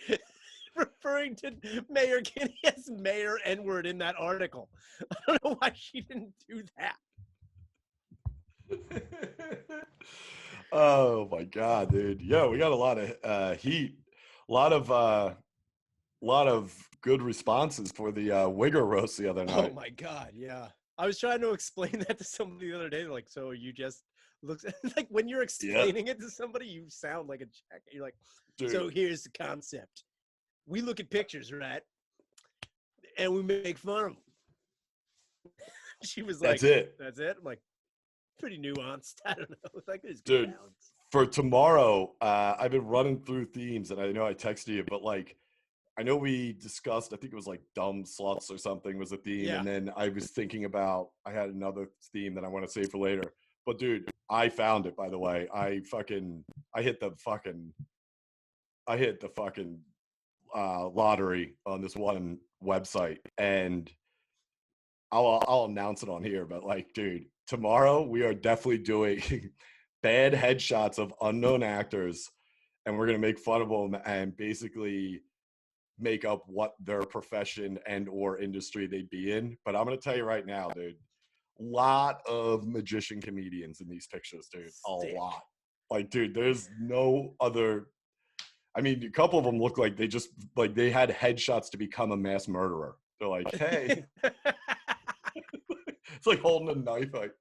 referring to Mayor Kinney as Mayor N-Word in that article. I don't know why she didn't do that. Oh my God, dude. Yeah, we got a lot of heat. A lot of good responses for the Wigger roast the other night. Oh my God, yeah. I was trying to explain that to somebody the other day. Like, so you just looks like when you're explaining it to somebody, you sound like a jack. You're like, Dude. So here's the concept. We look at pictures, right? And we make fun of them. She was like, That's it. That's it. I'm like, pretty nuanced. I don't know. Like, there's Dude, good balance. For tomorrow, I've been running through themes, and I know I texted you, but like, I know we discussed, I think it was like dumb sluts or something was a theme. Yeah. And then I was thinking about, I had another theme that I want to save for later. But dude, I found it, by the way. I hit the fucking lottery on this one website. And I'll announce it on here. But like, dude, tomorrow we are definitely doing bad headshots of unknown actors. And we're going to make fun of them and basically make up what their profession and or industry they'd be in. But I'm gonna tell you right now, dude, lot of magician comedians in these pictures, dude. A lot. Like, dude, there's no other. I mean, a couple of them look like they had headshots to become a mass murderer. They're like, hey. It's like holding a knife. Like,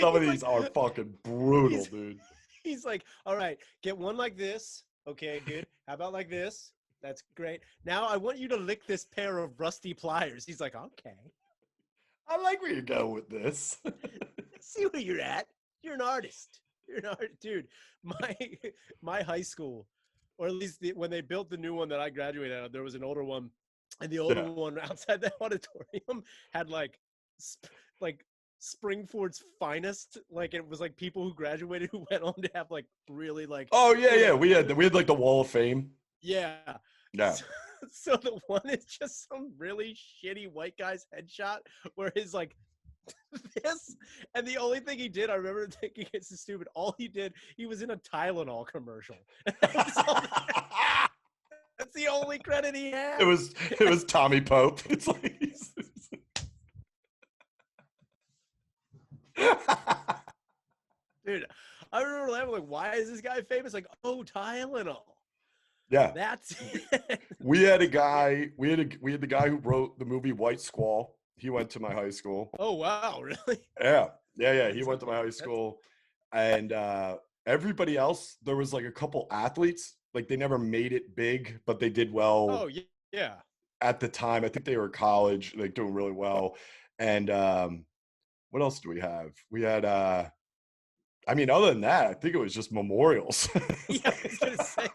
some of these are fucking brutal, dude. He's like, all right, get one like this. Okay, good. How about like this? That's great. Now I want you to lick this pair of rusty pliers. He's like, okay. I like where you're going with this. See where you're at. You're an artist. You're an artist. Dude, my high school, or at least when they built the new one that I graduated out of, there was an older one. And the older one outside the auditorium had like Springford's finest. Like, it was like people who graduated who went on to have like really like. Oh yeah. We had like the Wall of Fame. Yeah. So the one is just some really shitty white guy's headshot where his like this, and the only thing he did, I remember thinking it's stupid. All he did, he was in a Tylenol commercial. That's the only credit he had. It was Tommy Pope. It's like dude, I remember laughing like, why is this guy famous? Like, oh, Tylenol. Yeah, that's it. We had the guy who wrote the movie White Squall. He went to my high school. Oh wow, really? Yeah. He went to my high school, and everybody else, there was like a couple athletes. Like, they never made it big, but they did well. Oh yeah. At the time, I think they were in college, like doing really well. And what else do we have? We had I mean, other than that, I think it was just memorials. Yeah, I was gonna say.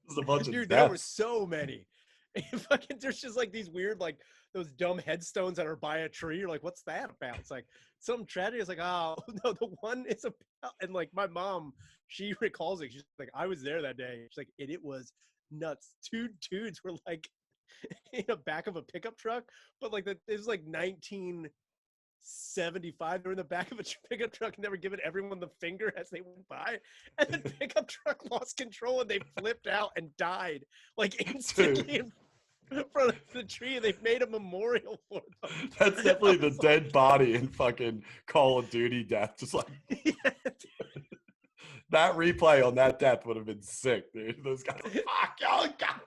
There's a bunch of dude, deaths. there were so many. Fucking, there's just like these weird, like those dumb headstones that are by a tree. You're like, what's that about? It's like some tragedy. It's like, oh no, the one is about, and like my mom, she recalls it. She's like, I was there that day. She's like, it was nuts. Two dudes were like in the back of a pickup truck, but like it was like 1975. They're in the back of a pickup truck and they were giving everyone the finger as they went by, and the pickup truck lost control and they flipped out and died like instantly in front of the tree. They made a memorial for them. That's definitely the dead body in fucking Call of Duty death. Just like that replay on that death would have been sick, dude. Those guys, fuck, oh god.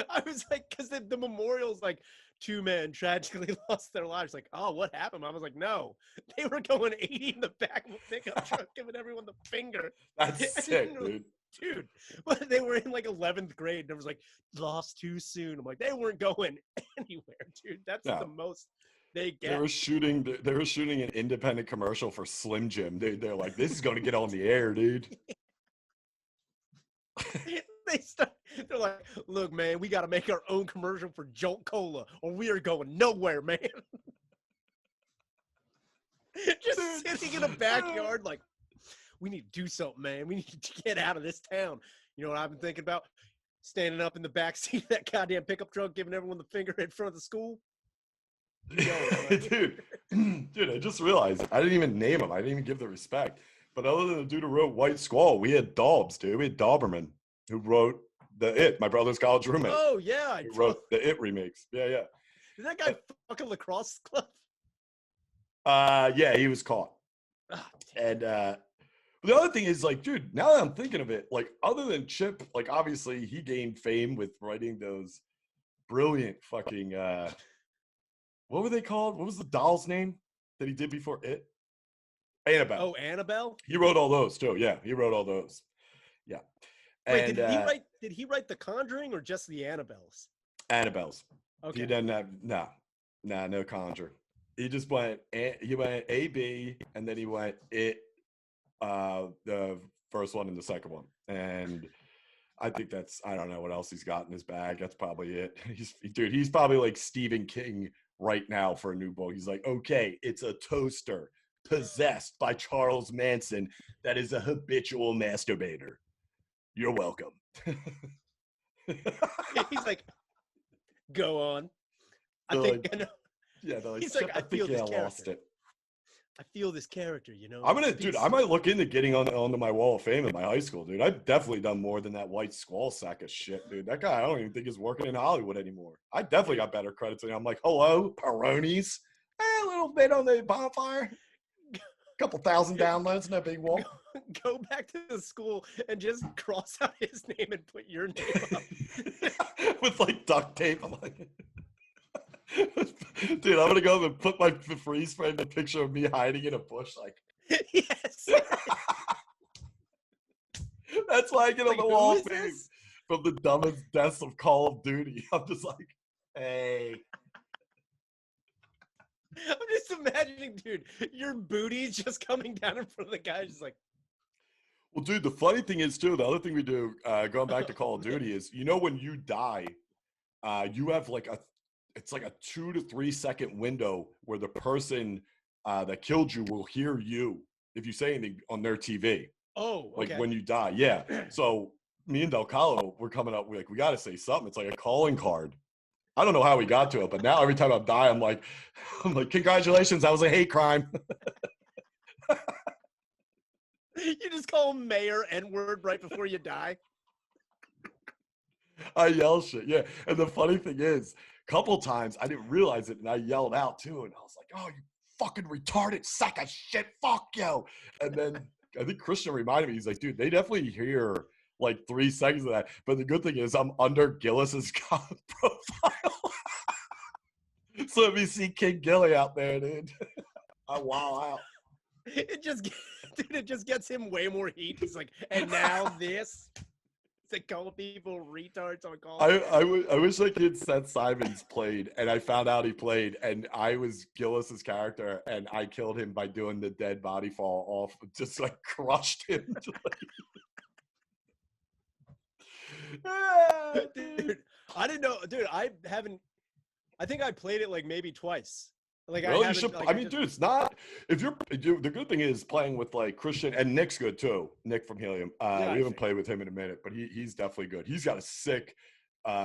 I was like, because the memorial's like, 2 men tragically lost their lives. Like, oh, what happened? I was like, no, they were going 80 in the back of a pickup truck, giving everyone the finger. That's sick, dude. Dude, but they were in like 11th grade. And it was like, lost too soon. I'm like, they weren't going anywhere, dude. That's the most they get. They were shooting an independent commercial for Slim Jim. They're like, this is going to get on the air, dude. They're like, look, man, we got to make our own commercial for Jolt Cola or we are going nowhere, man. Just sitting in a backyard like, we need to do something, man. We need to get out of this town. You know what I've been thinking about? Standing up in the backseat of that goddamn pickup truck, giving everyone the finger in front of the school. Dude, I just realized I didn't even name him. I didn't even give the respect. But other than the dude who wrote White Squall, we had Daubs, dude. We had Dauberman, who wrote my brother's college roommate. Oh, yeah. Who wrote the It remakes. Yeah. Is that guy fucking lacrosse club? Yeah, he was caught. And the other thing is, like, dude, now that I'm thinking of it, like, other than Chip, like, obviously he gained fame with writing those brilliant fucking, what were they called? What was the doll's name that he did before It? Annabelle. Oh, Annabelle? He wrote all those too. Yeah, he wrote all those. Yeah. Wait, did he write The Conjuring or just the Annabelles? Annabelles. Okay. He doesn't have no Conjure. He just went A, B, and then he went It, the first one and the second one. And I think I don't know what else he's got in his bag. That's probably it. He's probably like Stephen King right now for a new book. He's like, okay, it's a toaster possessed by Charles Manson that is a habitual masturbator. You're welcome. He's like, go on. I know. Yeah, they're like, he's like, I feel this character. Lost it. I feel this character, you know. I might look into getting onto my wall of fame in my high school, dude. I've definitely done more than that White Squall sack of shit, dude. That guy, I don't even think is working in Hollywood anymore. I definitely got better credits than him. I'm like, hello, Peronis. A little bit on the bonfire. Couple thousand downloads, no big wall. Go back to the school and just cross out his name and put your name up. With like duct tape. I'm like, dude, I'm gonna go and put my freeze frame the picture of me hiding in a bush, like. Yes. That's why I get on the wall of fame from the dumbest deaths of Call of Duty. I'm just like, hey. I'm just imagining, dude, your booty's just coming down in front of the guy, just like. Well, dude, the funny thing is, too, the other thing we do, going back to Call of Duty, is, you know, when you die, you have like it's like a 2 to 3 second window where the person that killed you will hear you if you say anything on their TV. Oh, okay. Like when you die. Yeah. So me and Del Calo, we're coming up, we got to say something. It's like a calling card. I don't know how we got to it, but now every time I die, I'm like, congratulations, that was a hate crime. You just call him Mayor N-word right before you die. I yell shit, yeah. And the funny thing is, a couple times I didn't realize it, and I yelled out too, and I was like, "Oh, you fucking retarded sack of shit, fuck you!" And then I think Christian reminded me, he's like, "Dude, they definitely hear like 3 seconds of that." But the good thing is, I'm under Gillis's profile, so if you see King Gilly out there, dude, I wow out. It just gets him way more heat. He's like, and now this. To call people retards on call. I wish that kid Seth Simons played, and I found out he played, and I was Gillis's character, and I killed him by doing the dead body fall off, just like crushed him. Dude, I didn't know. Dude, I haven't. I think I played it like maybe twice. Like I Really, you haven't. should. Like I I mean, just. dude, it's not. If you're, dude, the good thing is playing with like Christian and Nick's good too. Nick from Helium. Yeah, We I haven't figured. played with him in a minute, but he's definitely good. He's got a sick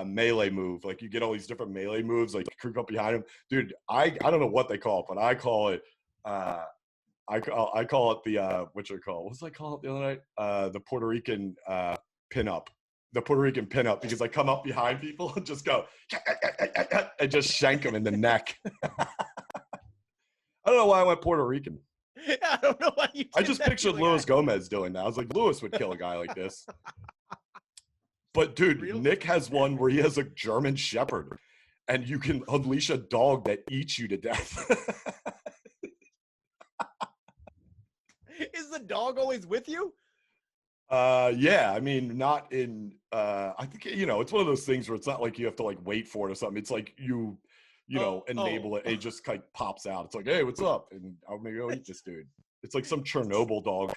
melee move. Like you get all these different melee moves. Like you creep up behind him, dude. I don't know what they call it, but I call it. I call it the what you call. What was I call it the other night? The Puerto Rican pinup. The Puerto Rican pinup because I come up behind people and just go and just shank them in the neck. I don't know why I went Puerto Rican. I don't know why you. I Did just that. pictured Like, Luis Gomez doing that. I was like, Luis would kill a guy like this. But dude, Real? Nick has one where he has a German Shepherd, and you can unleash a dog that eats you to death. Is the dog always with you? Yeah, I mean, not in. I think it's one of those things where it's not like you have to like wait for it or something. It's like you enable it. It just like pops out. It's like, hey, what's up? And I'll maybe go eat this dude. It's like some Chernobyl dog.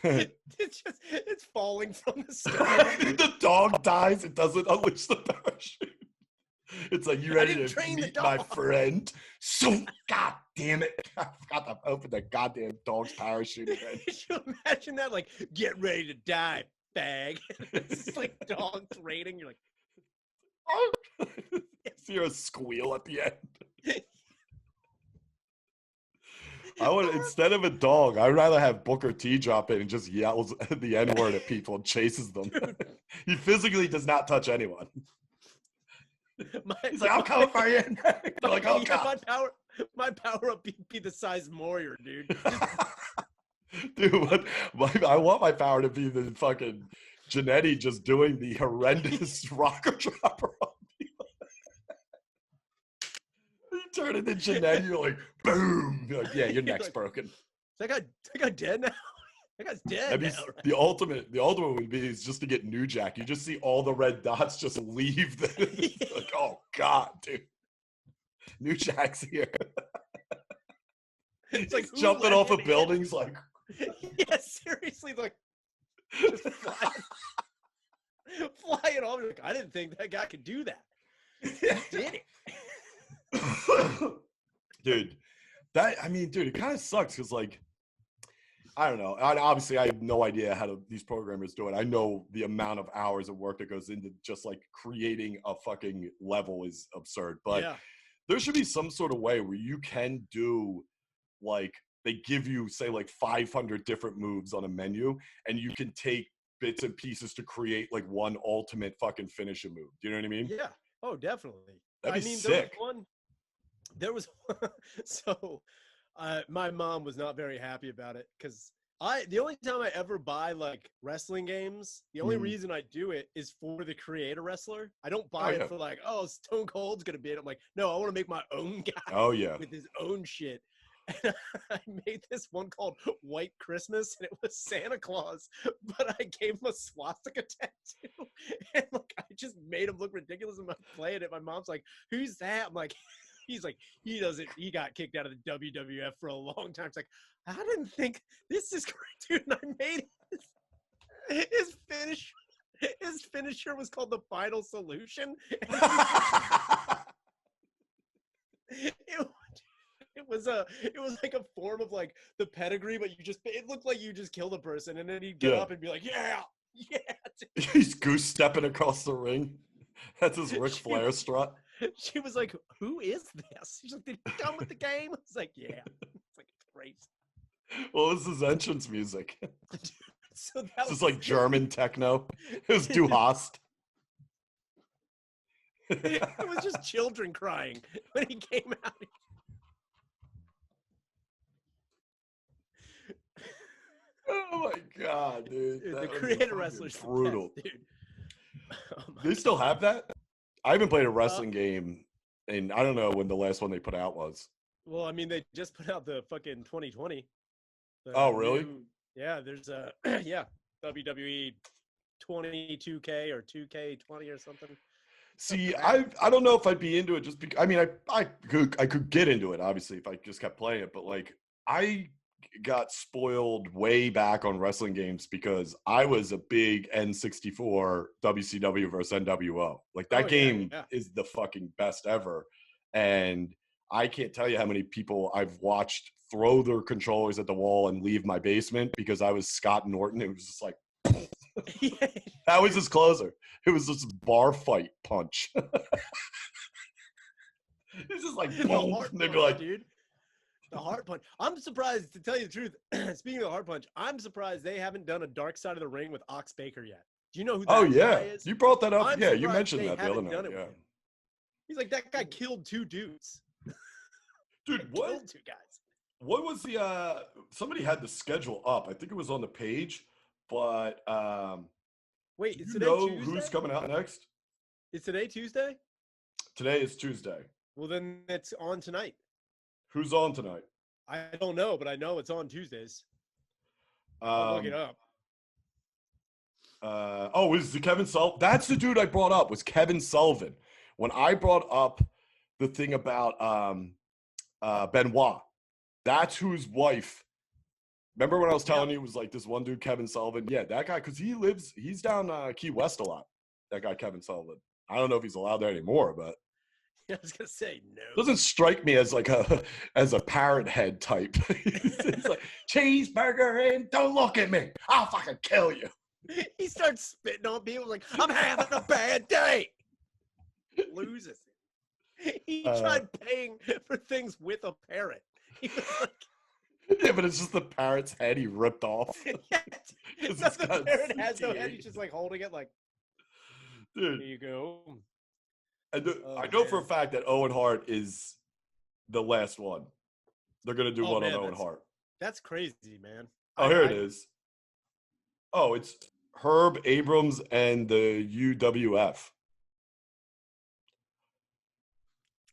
It's falling from the sky. The dog dies. It doesn't unleash the parachute. It's like, you ready to meet my friend? So, god damn it. I forgot to open the goddamn dog's parachute again. Could you imagine that? Like, get ready to die, fag. It's just like dogs raining. You're like, see a squeal at the end. I would, instead of a dog, I'd rather have Booker T drop in and just yells the N-word at people and chases them. He physically does not touch anyone. He's like, I'm coming for you. They're like, oh, God. My power up be the size Moyer, dude. Dude, I want my power to be the fucking Janetti just doing the horrendous rocker dropper on people. You turn into Janetti, you're like, boom. You're like, yeah, your neck's broken. That guy dead now? That guy's dead now, right? The ultimate would be is just to get New Jack. You just see all the red dots just leave. Like, oh, God, dude. New Jack's here. It's like jumping off of buildings like. Yeah, seriously, like just flying off. Like, I didn't think that guy could do that. He did it. Dude, it kind of sucks because, like, I don't know. Obviously, I have no idea how these programmers do it. I know the amount of hours of work that goes into just, like, creating a fucking level is absurd. But there should be some sort of way where you can do, like, they give you, say, like 500 different moves on a menu, and you can take bits and pieces to create, like, one ultimate fucking finisher move. Do you know what I mean? Yeah. Oh, definitely. That'd be sick. There was one. So my mom was not very happy about it because the only time I ever buy like wrestling games, the only reason I do it is for the creator wrestler. I don't buy it for like, oh, Stone Cold's gonna be it. I'm like, no, I want to make my own guy. Oh yeah, with his own shit. And I made this one called White Christmas, and it was Santa Claus, but I gave him a swastika tattoo, and like I just made him look ridiculous. And I'm playing it. My mom's like, "Who's that?" I'm like, "He's like, he doesn't. He got kicked out of the WWF for a long time." It's like, I didn't think this is great, dude. And I made his finisher was called the Final Solution. It was like a form of like the pedigree, but it looked like you just killed a person, and then he'd get up and be like, yeah. He's goose stepping across the ring. That's his Ric Flair strut. She was like, who is this? She's like, did he come with the game? I was like, yeah. It's like, it's great. What was his entrance music? So that was like German techno. It was Du Hast. It was just children crying when he came out. Oh my god, dude! The creator wrestlers brutal, dude. Oh they still have that? I haven't played a wrestling game, and I don't know when the last one they put out was. Well, I mean, they just put out the fucking 2020. Oh, really? Yeah, there's a WWE 22K or 2K20 or something. See, I don't know if I'd be into it just because. I mean, I could get into it obviously if I just kept playing it, but like I got spoiled way back on wrestling games because I was a big N64 WCW versus NWO. Like that game is the fucking best ever. And I can't tell you how many people I've watched throw their controllers at the wall and leave my basement because I was Scott Norton. It was just like, that was his closer. It was just bar fight punch. It's just like, boom. They'd be like, dude. The heart punch. I'm surprised, to tell you the truth. Speaking of the heart punch, I'm surprised they haven't done a Dark Side of the Ring with Ox Baker yet. Do you know who that guy is? You brought that up. I'm you mentioned that the other night. Yeah. He's like, that guy killed 2 dudes. Dude, what? Killed 2 guys. What was the somebody had the schedule up. I think it was on the page, but wait, is today Tuesday? Who's coming out next? Is today Tuesday? Today is Tuesday. Well, then it's on tonight. Who's on tonight? I don't know, but I know it's on Tuesdays. I'll look it up. Is the Kevin Sullivan? That's the dude I brought up, was Kevin Sullivan. When I brought up the thing about Benoit, that's whose wife. Remember when I was telling you it was like this one dude, Kevin Sullivan? Yeah, that guy, because he's down Key West a lot. That guy, Kevin Sullivan. I don't know if he's allowed there anymore, but I was gonna say no. Doesn't strike me as like a parrot head type. It's like cheeseburger and don't look at me. I'll fucking kill you. He starts spitting on people like, I'm having a bad day. Loses it. He tried paying for things with a parrot. He was like, yeah, but it's just the parrot's head he ripped off. Yeah, it's not the parrot has no head. He's just like holding it like, dude, here you go. I know for a fact that Owen Hart is the last one. They're going to do one on Owen Hart. That's crazy, man. Oh, here it is. Oh, it's Herb Abrams and the UWF.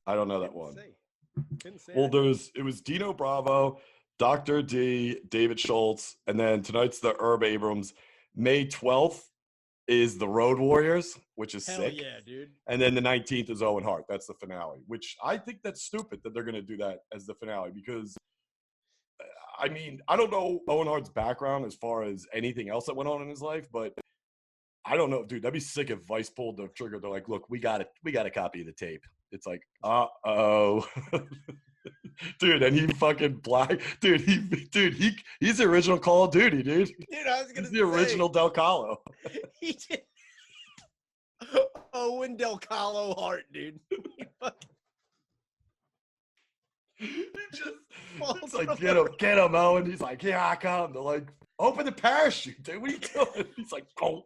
I don't know that one. Well, it was Dino Bravo, Dr. D, David Schultz, and then tonight's the Herb Abrams. May 12th is the Road Warriors, which is sick. Yeah, dude. And then the 19th is Owen Hart. That's the finale, which I think that's stupid that they're going to do that as the finale because, I mean, I don't know Owen Hart's background as far as anything else that went on in his life, but I don't know, dude. That'd be sick if Vice pulled the trigger. They're like, look, we got a copy of the tape. It's like, uh-oh. Dude, and he fucking he's the original Call of Duty, dude. Dude, I was gonna say the original Del Calo. He did. Owen Del Calo Hart, dude. It's like, get him, Owen. He's like, here I come. They're like, open the parachute, dude. What are you doing? He's like, oh.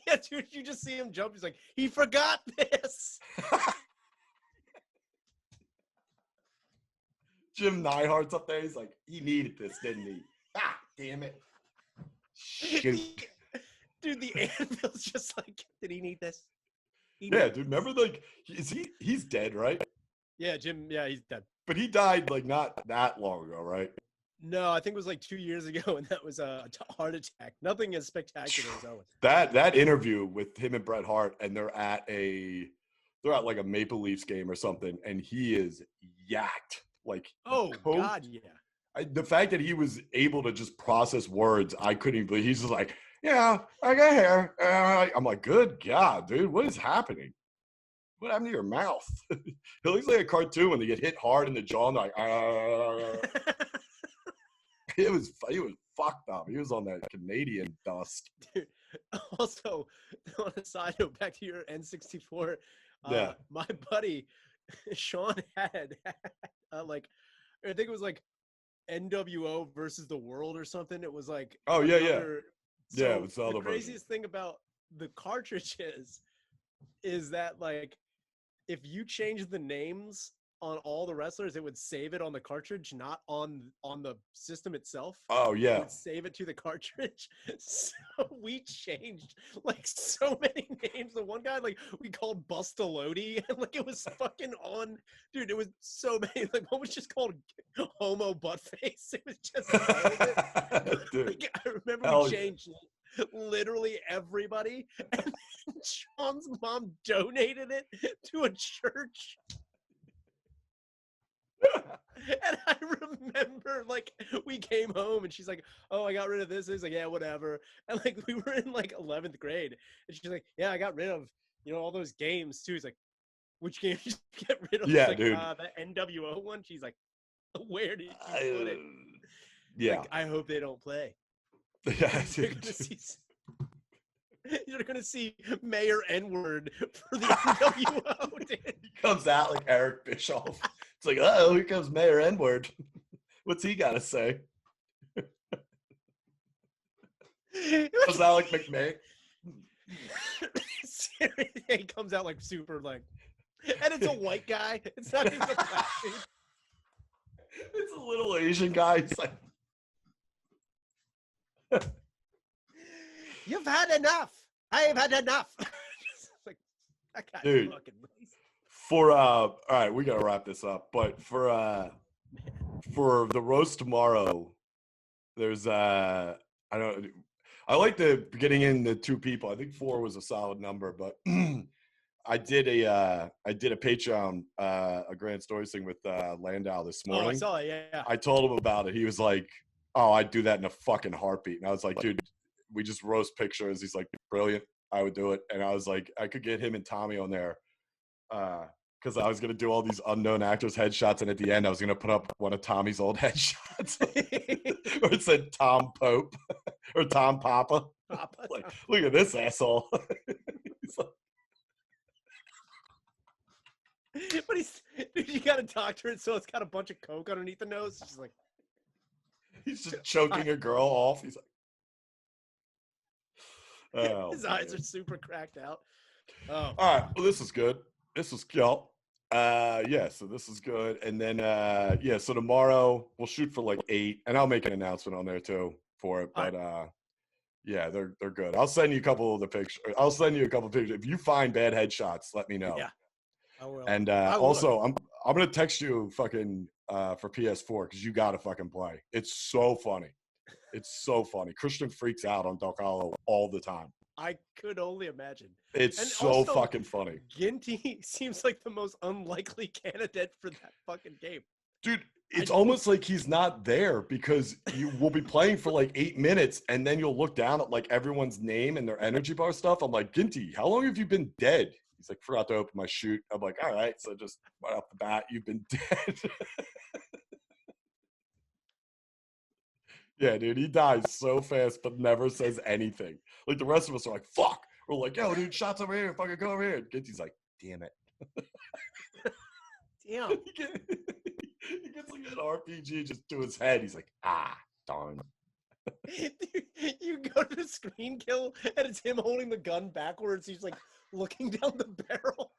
Yeah, dude, you just see him jump. He's like, he forgot this. Jim Neihart's up there. He's like, he needed this, didn't he? Ah, damn it. Shoot. Dude, the Anvil's just like, did he need this? Dude, remember, like, he's dead, right? Yeah, Jim, he's dead. But he died, like, not that long ago, right? No, I think it was like 2 years ago, and that was a heart attack. Nothing as spectacular as Owen. That interview with him and Bret Hart, and they're at like a Maple Leafs game or something, and he is yacked. Like, God, yeah. The fact that he was able to just process words, I couldn't even believe. He's just like, yeah, I got hair. I'm like, good God, dude, what is happening? What happened to your mouth? It looks like a cartoon when they get hit hard in the jaw and like, He was fucked up. He was on that Canadian dust. Dude, also, on a side note, back to your N64, my buddy Sean had like, I think it was like NWO versus the World or something. It was like, oh yeah, it was the craziest thing about the cartridges is that, like, if you change the names on all the wrestlers, it would save it on the cartridge, not on the system itself. Oh yeah, it would save it to the cartridge. So we changed like so many names. The one guy, like, we called Bustalodi, and like it was fucking on, dude. It was so many. Like, one was just called Homo Buttface. It was just dude. Like, I remember we changed literally everybody, and then Sean's mom donated it to a church. And I remember, like, we came home and she's like, "Oh, I got rid of this." He's like, "Yeah, whatever." And like, we were in like 11th grade, and she's like, "Yeah, I got rid of, all those games too." He's like, "Which game did you get rid of?" It's Yeah, like, dude. the NWO one. She's like, "Where did you put it?" Yeah. Like, I hope they don't play. Yeah, You're dude. gonna see. You're gonna see Mayor N-word for the NWO. Dude. He comes out like Eric Bischoff. It's like, oh, here comes Mayor N-word. What's he got to say? Comes out like McMahon. He comes out like super like, and it's a white guy. It's not even a black dude. It's a little Asian guy. He's like, "You've had enough. I have had enough." Like, that guy dude. fucking. For all right, we gotta wrap this up. But for the roast tomorrow, there's I like the getting in the 2 people. I think 4 was a solid number, but I did a Patreon a Grand Stories thing with Landau this morning. Oh, I saw it. Yeah. I told him about it. He was like, "Oh, I'd do that in a fucking heartbeat." And I was like, "Dude, we just roast pictures." He's like, "Brilliant. I would do it." And I was like, I could get him and Tommy on there. Because I was gonna do all these unknown actors' headshots, and at the end, I was gonna put up one of Tommy's old headshots, where it said Tom Pope or Tom Papa. Like, look at this asshole. Like, but dude, you gotta doctor it so it's got a bunch of coke underneath the nose. It's just like, he's just choking a girl off. He's like, oh, his eyes are super cracked out. Oh, all right. Well, this is good. This is cool. Yeah, so this is good. And then yeah, so tomorrow we'll shoot for like 8, and I'll make an announcement on there too for it. But yeah, they're good. I'll send you a couple of the pictures. I'll send you a couple of pictures. If you find bad headshots, let me know. yeah, I will. And also I'm gonna text you fucking for PS4 because you gotta fucking play. It's so funny. It's so funny. Christian freaks out on Doc Hollow all the time. I could only imagine. It's And so also, fucking funny. Ginty seems like the most unlikely candidate for that fucking game. Dude, it's almost like he's not there because you will be playing for like 8 minutes and then you'll look down at like everyone's name and their energy bar stuff. I'm like, Ginty, how long have you been dead? He's like, forgot to open my chute. I'm like, all right. So just right off the bat, you've been dead. Yeah, dude, he dies so fast but never says anything. Like the rest of us are like, fuck. We're like, yo, dude, shots over here. Fucking go over here. And Ginty's like, damn it. Damn. He gets like an RPG just to his head. He's like, ah, darn. Dude, you go to the screen kill and it's him holding the gun backwards. He's like looking down the barrel.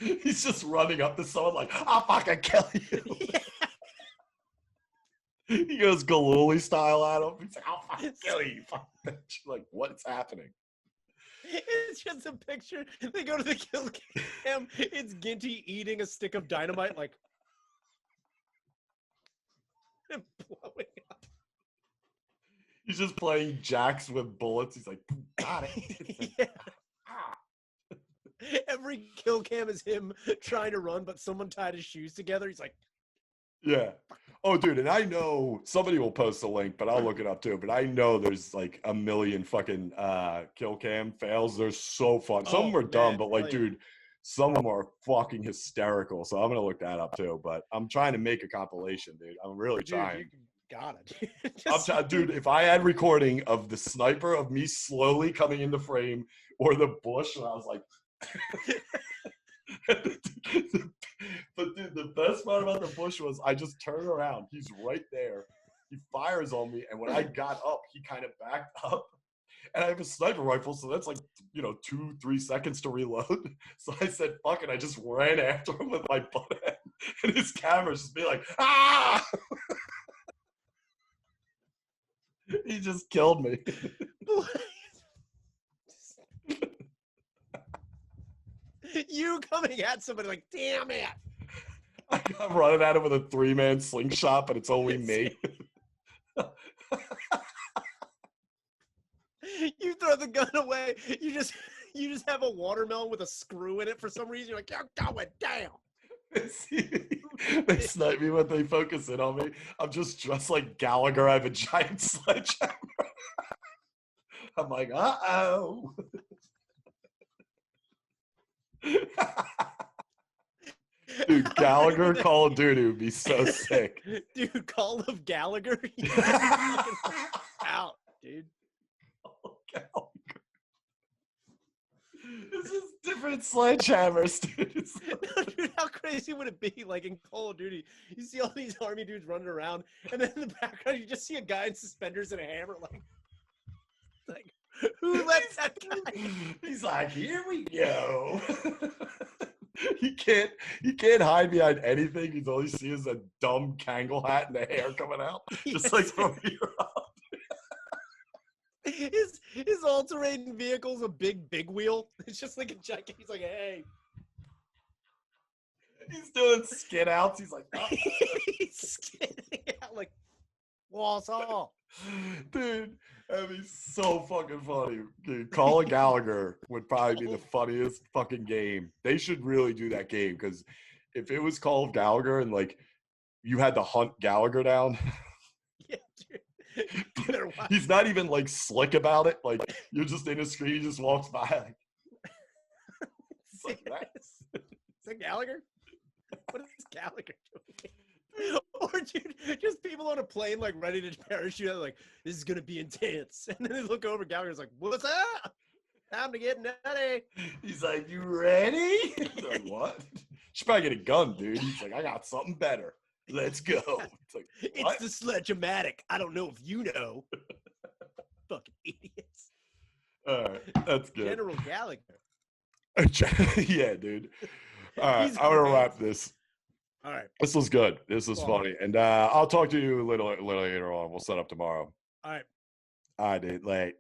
He's just running up to someone like, I'll fucking kill you. Yeah. He goes Galooly style at him. He's like, I'll fucking kill you. Fuck bitch. Like, what's happening? It's just a picture. They go to the kill cam. It's Ginty eating a stick of dynamite, like, and blowing up. He's just playing jacks with bullets. He's like, got it. Yeah. Every kill cam is him trying to run, but someone tied his shoes together. He's like, yeah. Oh, dude, and I know somebody will post a link, but I'll look it up too. But I know there's like a million fucking kill cam fails. They're so fun. Some of them are dumb, but like, dude, some of them are fucking hysterical. So I'm gonna look that up too. But I'm trying to make a compilation, dude. I'm really trying. You got it. I'm trying, dude. If I had recording of the sniper of me slowly coming into frame or the bush, and I was like. But dude, the best part about the bush was I just turn around. He's right there. He fires on me, and when I got up, he kind of backed up. And I have a sniper rifle, so that's like 2-3 seconds to reload. So I said, "Fuck it!" I just ran after him with my butt end, and his camera's just be like, "Ah!" He just killed me. You coming at somebody like, damn it. I'm running at him with a 3-man slingshot, but it's only me. You throw the gun away. You just have a watermelon with a screw in it for some reason. You're like, you're going down. They snipe me when they focus in on me. I'm just dressed like Gallagher. I have a giant sledgehammer. I'm like, uh-oh. Dude, Gallagher Call of Duty would be so sick. Dude, Call of Gallagher? Out, dude. Gallagher. It's just different sledgehammers, dude. No, dude, how crazy would it be? Like in Call of Duty, you see all these army dudes running around, and then in the background, you just see a guy in suspenders and a hammer, like who let that guy? He's like, here we go. He can't hide behind anything. He's all you see is a dumb Kangol hat and the hair coming out, just like from here up. His all-terrain vehicle's a big wheel. It's just like a giant. He's like, hey. He's doing skid outs. He's like, oh. He's skidding out like Wausau. Dude, that'd be so fucking funny. Dude, Call of Gallagher would probably be the funniest fucking game. They should really do that game, because if it was Call of Gallagher and like you had to hunt Gallagher down. Yeah, dude. He's not even like slick about it. Like you're just in a screen, he just walks by. Like, is that Gallagher? What is Gallagher doing? Or dude, just people on a plane like ready to parachute out, like, this is gonna be intense. And then they look over, Gallagher's like, what's up? Time to get nutty. He's like, you ready? Like, what? Should probably get a gun, dude. He's like, I got something better. Let's go. It's like, it's the Sledge-O-Matic. I don't know if you know. Fucking idiots. All right, that's good. General Gallagher. Yeah, dude. All right, I'm gonna wrap this. All right. This was good. This was funny, and I'll talk to you a little later on. We'll set up tomorrow. All right. All right, dude. Late.